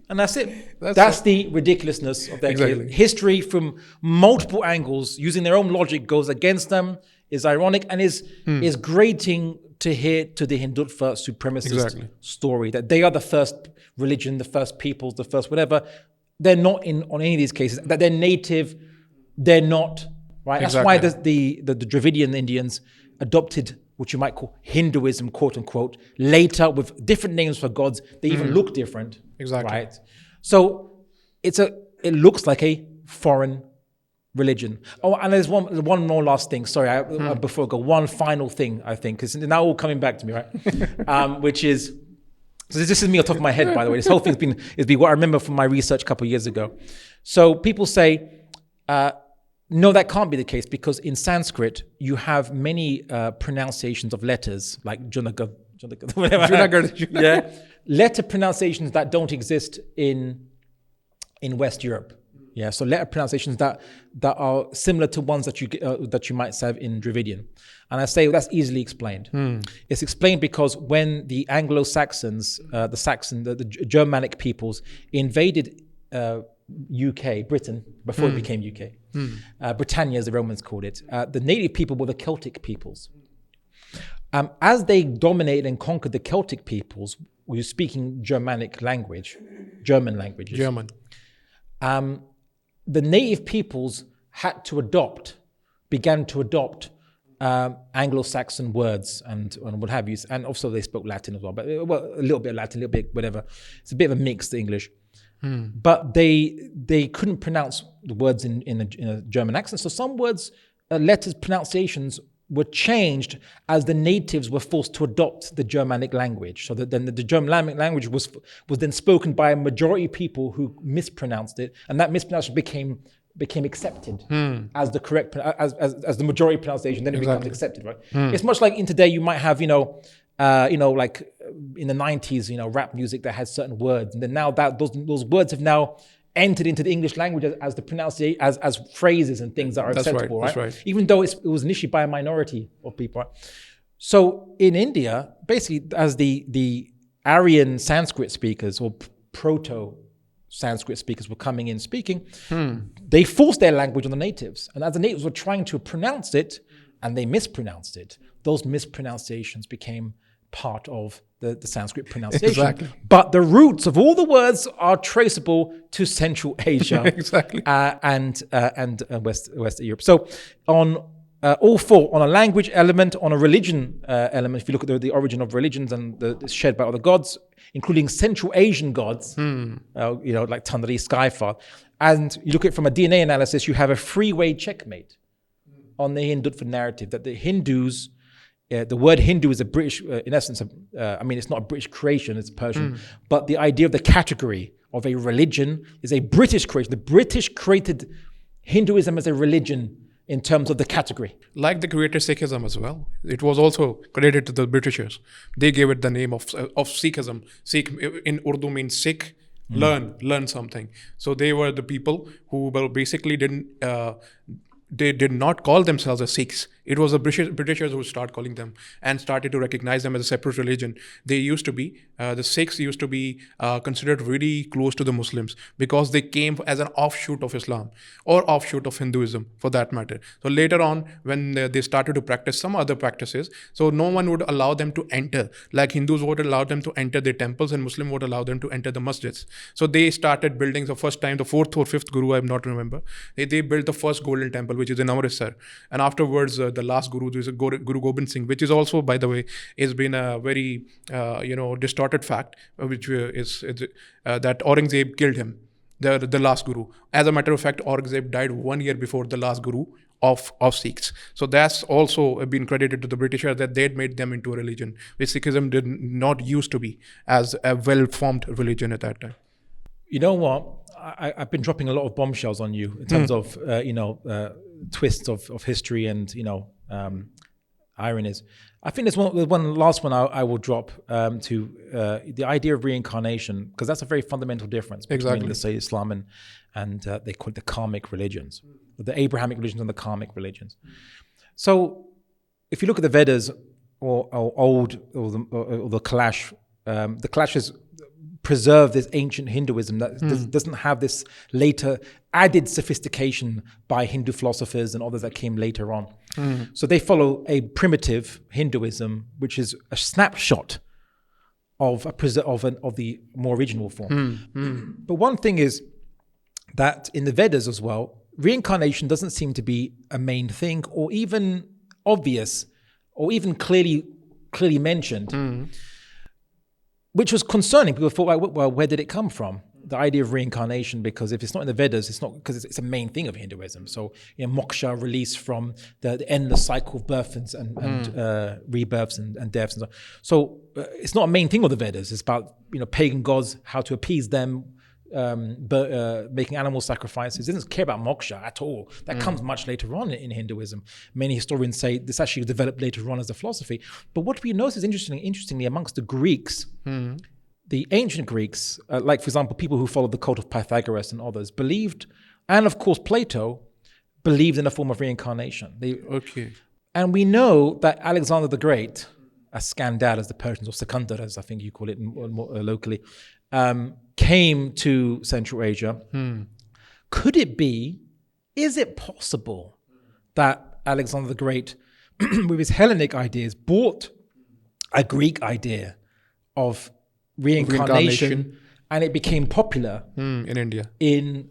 And that's it. That's the ridiculousness of their case. History from multiple angles, using their own logic, goes against them, is ironic, and is grating to hear to the Hindutva supremacist story that they are the first religion, the first peoples, the first whatever. They're not on any of these cases. That they're native, they're not. Right. That's why the Dravidian Indians adopted what you might call Hinduism, quote unquote, later with different names for gods. They even look different. Exactly. Right. So it looks like a foreign religion. Oh, and there's one more last thing. Sorry, before I go, one final thing I think, because now all coming back to me, right? Which is. So this is me on top of my head, by the way. This whole thing's been what I remember from my research a couple of years ago. So people say, no, that can't be the case, because in Sanskrit you have many pronunciations of letters like Junagar, whatever. Yeah, letter pronunciations that don't exist in West Europe. Yeah, so letter pronunciations that are similar to ones that you might have in Dravidian. And I say that's easily explained. It's explained because when the Anglo-Saxons, the Germanic peoples invaded UK, Britain, before it became UK, Britannia as the Romans called it, the native people were the Celtic peoples. As they dominated and conquered the Celtic peoples, who were speaking German languages. The native peoples began to adopt Anglo-Saxon words and what have you, and also they spoke Latin as well, but a little bit of Latin, a little bit whatever. It's a bit of a mixed English, but they couldn't pronounce the words in a German accent. So some words, letters, pronunciations were changed as the natives were forced to adopt the Germanic language. So that then the Germanic language was then spoken by a majority of people who mispronounced it, and that mispronunciation became accepted as the correct as the majority pronunciation. Then it becomes accepted, right? It's much like in today you might have like in the 90s, rap music that has certain words, and then now that those words have now entered into the English language as the pronunciation, as phrases and things that are acceptable, right? That's right. Even though it was initially by a minority of people. Right? So in India, basically, as the Aryan Sanskrit speakers or proto-Sanskrit speakers were coming in speaking, they forced their language on the natives. And as the natives were trying to pronounce it, and they mispronounced it, those mispronunciations became part of the Sanskrit pronunciation. Exactly. But the roots of all the words are traceable to Central Asia and West Europe. So on all four, on a language element, on a religion element, if you look at the origin of religions and the shared by other gods, including Central Asian gods, like Tanri, Skyfar, and you look at it from a DNA analysis, you have a freeway checkmate on the Hindutva narrative that the Hindus, the word Hindu is a British, in essence, it's not a British creation, it's Persian, but the idea of the category of a religion is a British creation. The British created Hinduism as a religion in terms of the category. Like they created Sikhism as well. It was also credited to the Britishers. They gave it the name of Sikhism. Sikh in Urdu means Sikh, learn something. So they were the people who basically they did not call themselves as Sikhs. It was the Britishers who started calling them and started to recognize them as a separate religion. They used to be, the Sikhs used to be considered really close to the Muslims because they came as an offshoot of Islam or offshoot of Hinduism for that matter. So later on, when they started to practice some other practices, so no one would allow them to enter. Like Hindus would allow them to enter their temples and Muslim would allow them to enter the masjids. So they started building the first time, the fourth or fifth Guru, I not remember. They built the first golden temple, which is in Amritsar. And afterwards, the last Guru is Guru Gobind Singh, which is also, by the way, has been a very, distorted fact, which is that Aurangzeb killed him, the last Guru. As a matter of fact, Aurangzeb died 1 year before the last Guru of Sikhs. So that's also been credited to the Britishers that they'd made them into a religion, which Sikhism did not used to be as a well-formed religion at that time. You know what? I've been dropping a lot of bombshells on you in terms of twists of history and iron is. I think there's one last one I will drop to the idea of reincarnation, because that's a very fundamental difference between, let's say, Islam and they call it the karmic religions, the Abrahamic religions and the karmic religions. So if you look at the Vedas or the Kalashas preserve this ancient Hinduism that doesn't have this later added sophistication by Hindu philosophers and others that came later on. So they follow a primitive Hinduism, which is a snapshot of the more original form. But one thing is that in the Vedas as well, reincarnation doesn't seem to be a main thing, or even obvious, or even clearly mentioned, which was concerning. People thought, well, where did it come from? The idea of reincarnation, because if it's not in the Vedas, it's not, because it's a main thing of Hinduism. So, moksha, release from the endless cycle of birth and rebirths and deaths and so on. So it's not a main thing of the Vedas. It's about pagan gods, how to appease them, making animal sacrifices. It doesn't care about moksha at all. That comes much later on in Hinduism. Many historians say this actually developed later on as a philosophy. But what we notice is interestingly amongst the Greeks, the ancient Greeks, like for example, people who followed the cult of Pythagoras and others, believed, and of course Plato, believed in a form of reincarnation. And we know that Alexander the Great, as Skandal, as the Persians, or Sikandar, as I think you call it more locally, came to Central Asia. Could it be, is it possible that Alexander the Great, with his Hellenic ideas, brought a Greek idea of reincarnation, and it became popular in India, in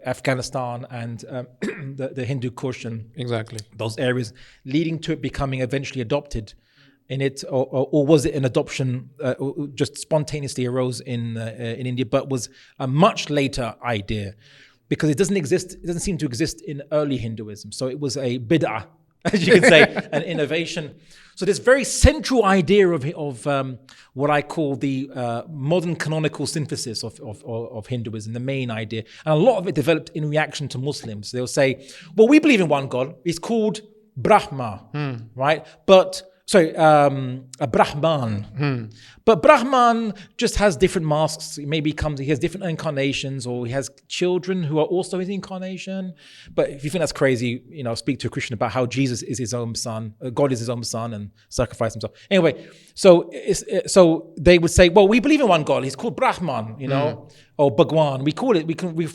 Afghanistan and the Hindu Kush and those areas, leading to it becoming eventually adopted in it, or was it an adoption just spontaneously arose in India, but was a much later idea, because it doesn't seem to exist in early Hinduism. So it was a bid'ah, as you can say, an innovation. So this very central idea of what I call the modern canonical synthesis of Hinduism, the main idea, and a lot of it developed in reaction to Muslims. They'll say, well, we believe in one God. He's called Brahma, right? But a Brahman. But Brahman just has different masks. Maybe he has different incarnations, or he has children who are also his incarnation. But if you think that's crazy, speak to a Christian about how Jesus is his own son, God is his own son, and sacrifice himself. Anyway, so they would say, well, we believe in one God. He's called Brahman, or Bhagwan. We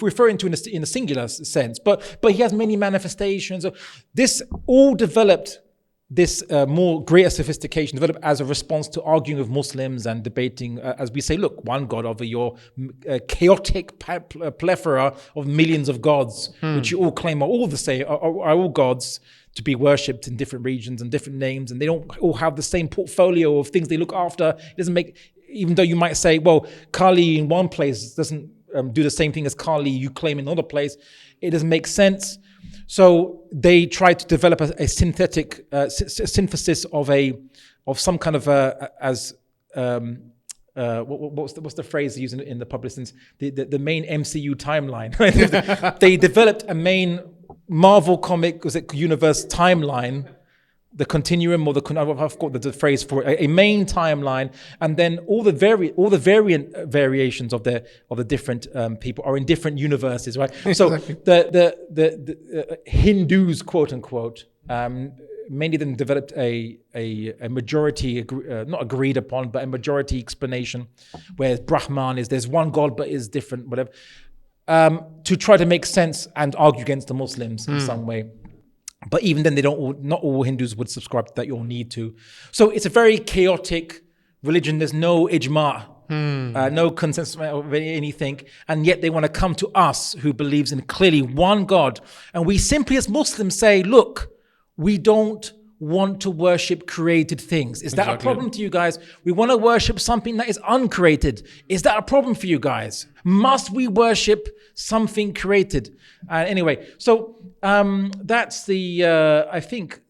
refer to in a singular sense, but he has many manifestations. So this all developed. This more greater sophistication developed as a response to arguing with Muslims and debating, as we say, look, one God over your chaotic plethora of millions of gods, which you all claim are all the same, are all gods to be worshipped in different regions and different names, and they don't all have the same portfolio of things they look after. It doesn't make, even though you might say, well, Kali in one place doesn't do the same thing as Kali you claim in another place. It doesn't make sense. So they tried to develop a synthetic synthesis of some kind of what's the phrase they use in the public sense? The main MCU timeline. They developed a main Marvel comic universe timeline, the continuum, or I've got the phrase for it, a main timeline, and then all the variations of the different people are in different universes, right? So the Hindus, quote unquote, many of them developed a majority, not agreed upon, but a majority explanation, where Brahman there's one God but is different, whatever, to try to make sense and argue against the Muslims in some way. But even then, not all Hindus would subscribe to that. You'll need to. So it's a very chaotic religion. There's no ijma, no consensus of anything. And yet they want to come to us who believes in clearly one God. And we simply as Muslims say, look, we don't want to worship created things. Is that a problem to you guys? We want to worship something that is uncreated. Is that a problem for you guys? Must we worship something created? Anyway, so that's the, I think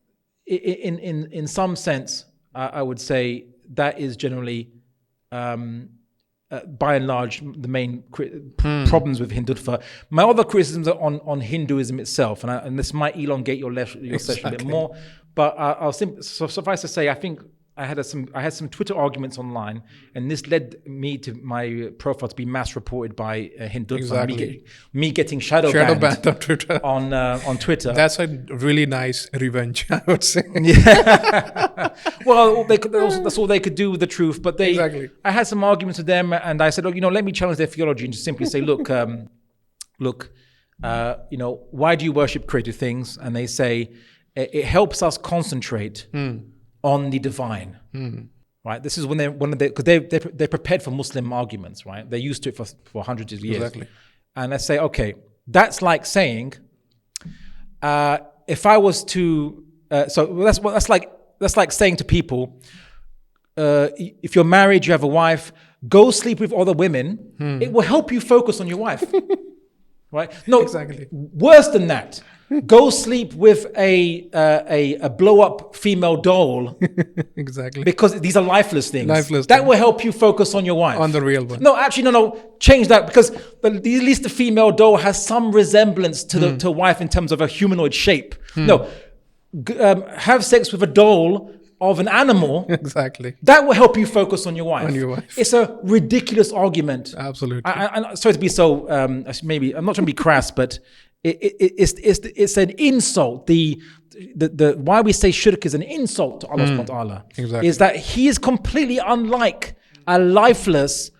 in some sense, I would say that is generally by and large, the main problems with Hindutva. My other criticisms are on Hinduism itself, and this might elongate your session a bit more. But suffice to say, I think I had some Twitter arguments online, and this led me to my profile to be mass reported by Hindutva. Exactly. Me getting shadow banned on Twitter. On Twitter. That's a really nice revenge, I would say. Yeah. Well, that's all they could do with the truth. But Exactly. I had some arguments with them, and I said, let me challenge their theology and just simply say, look, why do you worship created things? And they say it helps us concentrate on the divine, right? This is when because they're prepared for Muslim arguments, right? They're used to it for hundreds of years. Exactly. And I say, okay, that's like saying, if I was to, that's like saying to people, if you're married, you have a wife, go sleep with other women. It will help you focus on your wife, right? No, Exactly. Worse than that. Go sleep with a blow-up female doll. Exactly. Because these are lifeless things. Lifeless that things. will help you focus on your wife. On the real one. No, actually, no. Change that, because at least the female doll has some resemblance to a wife in terms of a humanoid shape. No, have sex with a doll of an animal. Exactly. That will help you focus on your wife. On your wife. It's a ridiculous argument. Absolutely. I'm sorry to be so. Maybe I'm not trying to be crass, but it's an insult. The why we say shirk is an insult to Allah subhanahu wa ta'ala. Exactly. Is that He is completely unlike a lifeless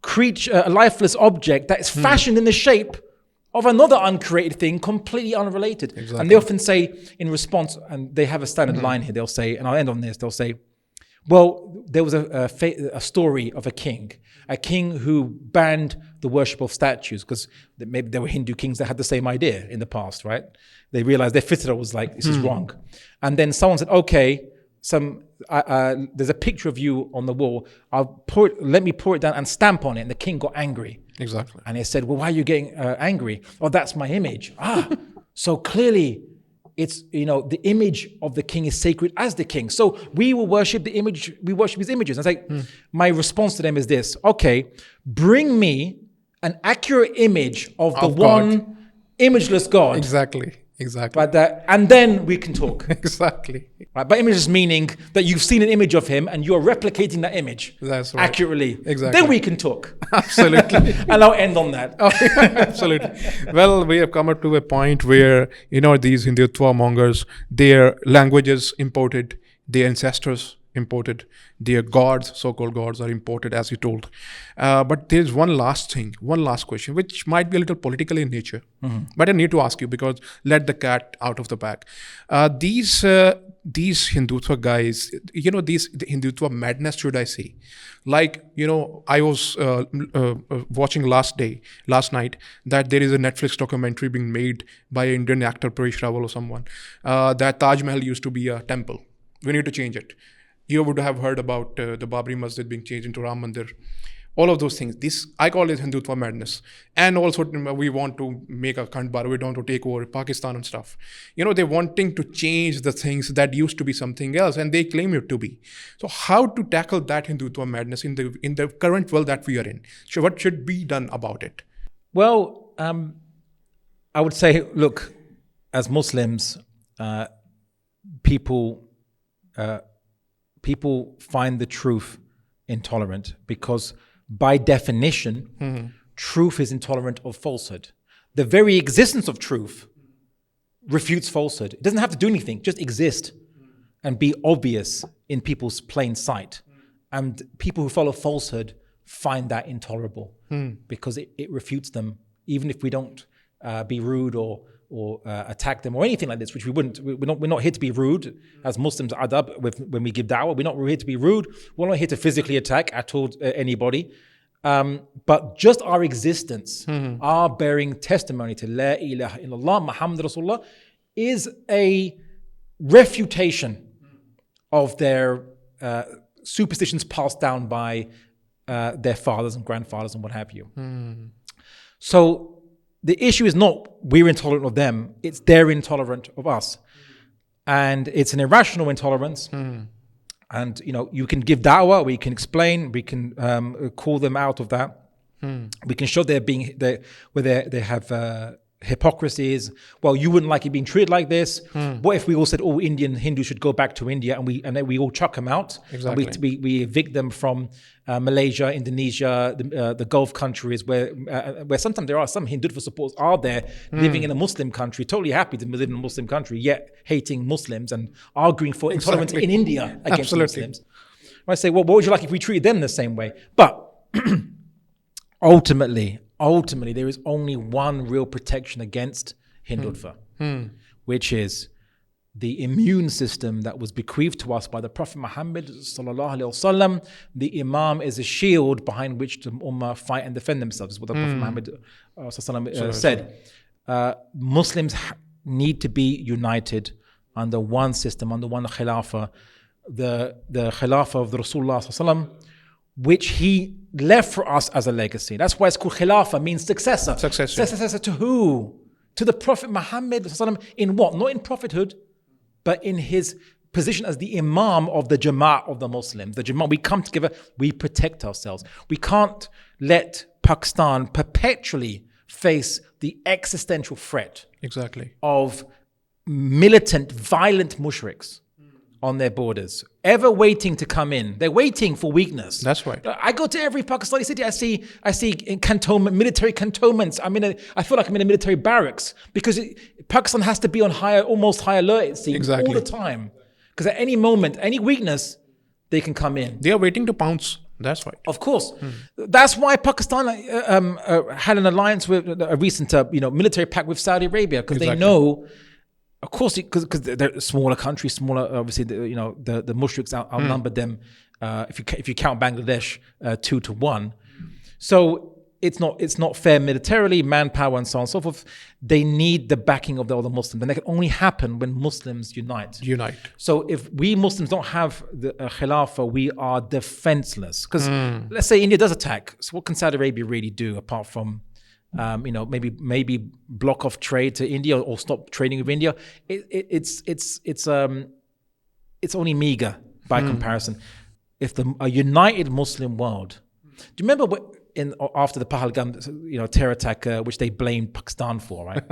creature, a lifeless object that is fashioned in the shape of another uncreated thing, completely unrelated. Exactly. And they often say in response, and they have a standard line here, they'll say, and I'll end on this, they'll say, well, there was a story of a king who banned the worship of statues, because maybe there were Hindu kings that had the same idea in the past, right? They realized their fitra was like, this is wrong. And then someone said, okay, there's a picture of you on the wall. Let me pour it down and stamp on it. And the king got angry. Exactly. And he said, well, why are you getting angry? Oh, that's my image. So clearly it's, the image of the king is sacred as the king. So we will worship the image, we worship his images. And it's like, my response to them is this: okay, bring me an accurate image of the one imageless God. Exactly. But and then we can talk. Exactly. Right? By images meaning that you've seen an image of him and you're replicating that image. That's right. Accurately. Exactly. Then we can talk. Absolutely. And I'll end on that. Absolutely. Well, we have come up to a point where, these Hindutva mongers, their languages imported, their ancestors imported, their gods, so-called gods, are imported, as you told. But there's one last question, which might be a little political in nature. But I need to ask you, because let the cat out of the bag. These Hindutva guys, the Hindutva madness, should I say? Like, I was watching last night, that there is a Netflix documentary being made by an Indian actor, Paresh Rawal or someone, that Taj Mahal used to be a temple. We need to change it. You would have heard about the Babri Masjid being changed into Ram Mandir. All of those things. I call it Hindutva madness. And also we want to make a Khand Bharat. We want to take over Pakistan and stuff. They're wanting to change the things that used to be something else, and they claim it to be. So how to tackle that Hindutva madness in the current world that we are in? So what should be done about it? Well, I would say, look, as Muslims, people find the truth intolerant, because by definition, truth is intolerant of falsehood. The very existence of truth refutes falsehood. It doesn't have to do anything, just exist and be obvious in people's plain sight. And people who follow falsehood find that intolerable because it refutes them, even if we don't be rude or attack them or anything like this, which we wouldn't. We're not here to be rude as Muslims. Adab, when we give da'wah, we're not here to be rude. We're not here to physically attack at all anybody. But just our existence, our bearing testimony to La ilaha illallah Muhammad Rasulullah, is a refutation of their superstitions passed down by their fathers and grandfathers and what have you. So the issue is not we're intolerant of them, it's they're intolerant of us. And it's an irrational intolerance. And, you can give da'wah, we can explain, we can call them out of that. We can show where they have hypocrisies. Well, you wouldn't like it being treated like this. What if we all said all Indian Hindus should go back to India, and then we all chuck them out? Exactly. And we evict them from Malaysia, Indonesia, the Gulf countries, where sometimes there are some Hindutva supporters are there living in a Muslim country, totally happy to live in a Muslim country, yet hating Muslims and arguing for intolerance in India against Muslims. I say, well, what would you like if we treated them the same way? But ultimately, there is only one real protection against Hindutva, which is the immune system that was bequeathed to us by the Prophet Muhammad sallallahu alaihi wasallam. The Imam is a shield behind which the Ummah fight and defend themselves. Is what the Prophet Muhammad said. Muslims need to be united under one system, under one Khilafah, the Khilafah of the Rasulullah sallallahu alaihi wasallam, which he left for us as a legacy. That's why it's called Khilafah, means successor. Successor to who? To the Prophet Muhammad sallallahu alaihi wasallam. In what? Not in prophethood, but in his position as the Imam of the Jama'at of the Muslims. The Jama'at, we come together, we protect ourselves. We can't let Pakistan perpetually face the existential threat of militant, violent mushriks on their borders, ever waiting to come in. They're waiting for weakness. That's right. I go to every Pakistani city, I see cantonment, military cantonments. I feel like I'm in a military barracks, because Pakistan has to be on almost high alert, it seems, all the time. Because at any moment, any weakness, they can come in. They are waiting to pounce. That's right. Of course. That's why Pakistan had an alliance with a recent military pact with Saudi Arabia, because they know, of course, because they're a smaller country, obviously, the mushriks outnumbered them, if you count Bangladesh, 2-1. So it's not fair militarily, manpower, and so on and so forth. They need the backing of the other Muslims, and that can only happen when Muslims unite. So if we Muslims don't have the Khilafah, we are defenseless. Because let's say India does attack, so what can Saudi Arabia really do apart from maybe block off trade to India or stop trading with India? It's only meager by comparison. If a united Muslim world, do you remember after the Pahalgam terror attack, which they blamed Pakistan for, right?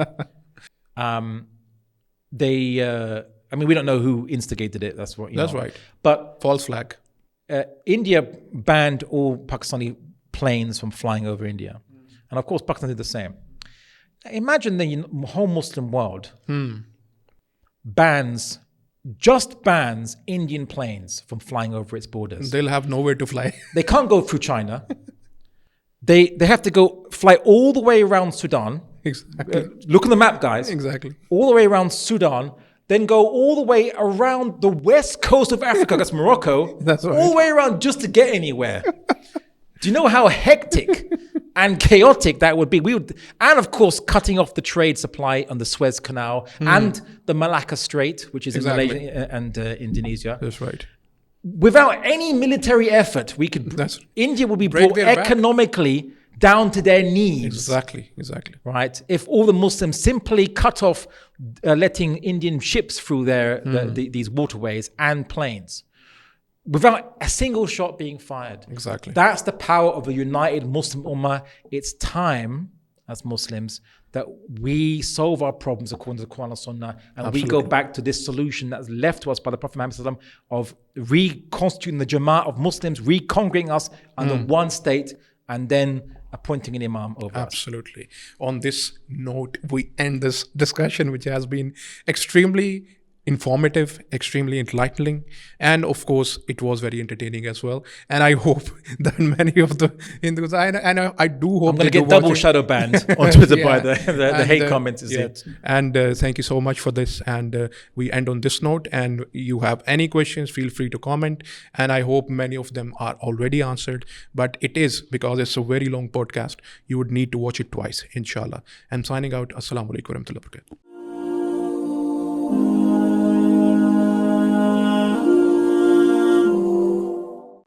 We don't know who instigated it. That's what. That's right. But false flag. India banned all Pakistani planes from flying over India. And of course, Pakistan did the same. Imagine the whole Muslim world bans Indian planes from flying over its borders. They'll have nowhere to fly. They can't go through China. They have to fly all the way around Sudan. Exactly. Look at the map, guys. Exactly. All the way around Sudan, then go all the way around the west coast of Africa, that's Morocco. That's right. All the way around just to get anywhere. Do you know how hectic and chaotic that would be? And of course, cutting off the trade supply on the Suez Canal and the Malacca Strait, which is in Malaysia and Indonesia. That's right. Without any military effort, India will be brought economically down to their knees. Exactly. Right? If all the Muslims simply cut off letting Indian ships through these waterways and planes, without a single shot being fired. Exactly. That's the power of a united Muslim Ummah. It's time, as Muslims, that we solve our problems according to the Quran and Sunnah, and we go back to this solution that's left to us by the Prophet Muhammad sallallahu alaihi wasallam of reconstituting the Jama'at of Muslims, recongregating us under one state, and then appointing an Imam over us. Absolutely. On this note, we end this discussion, which has been extremely informative, extremely enlightening, and of course it was very entertaining as well. And I hope that many of the Hindus, and I do hope I'm going to get double shadow banned on Twitter by the hate comments. And thank you so much for this. And we end on this note. And you have any questions, feel free to comment. And I hope many of them are already answered. But it is, because it's a very long podcast, you would need to watch it twice, inshallah. I'm signing out. Assalamu alaikum warahmatullahi wabarakatuh.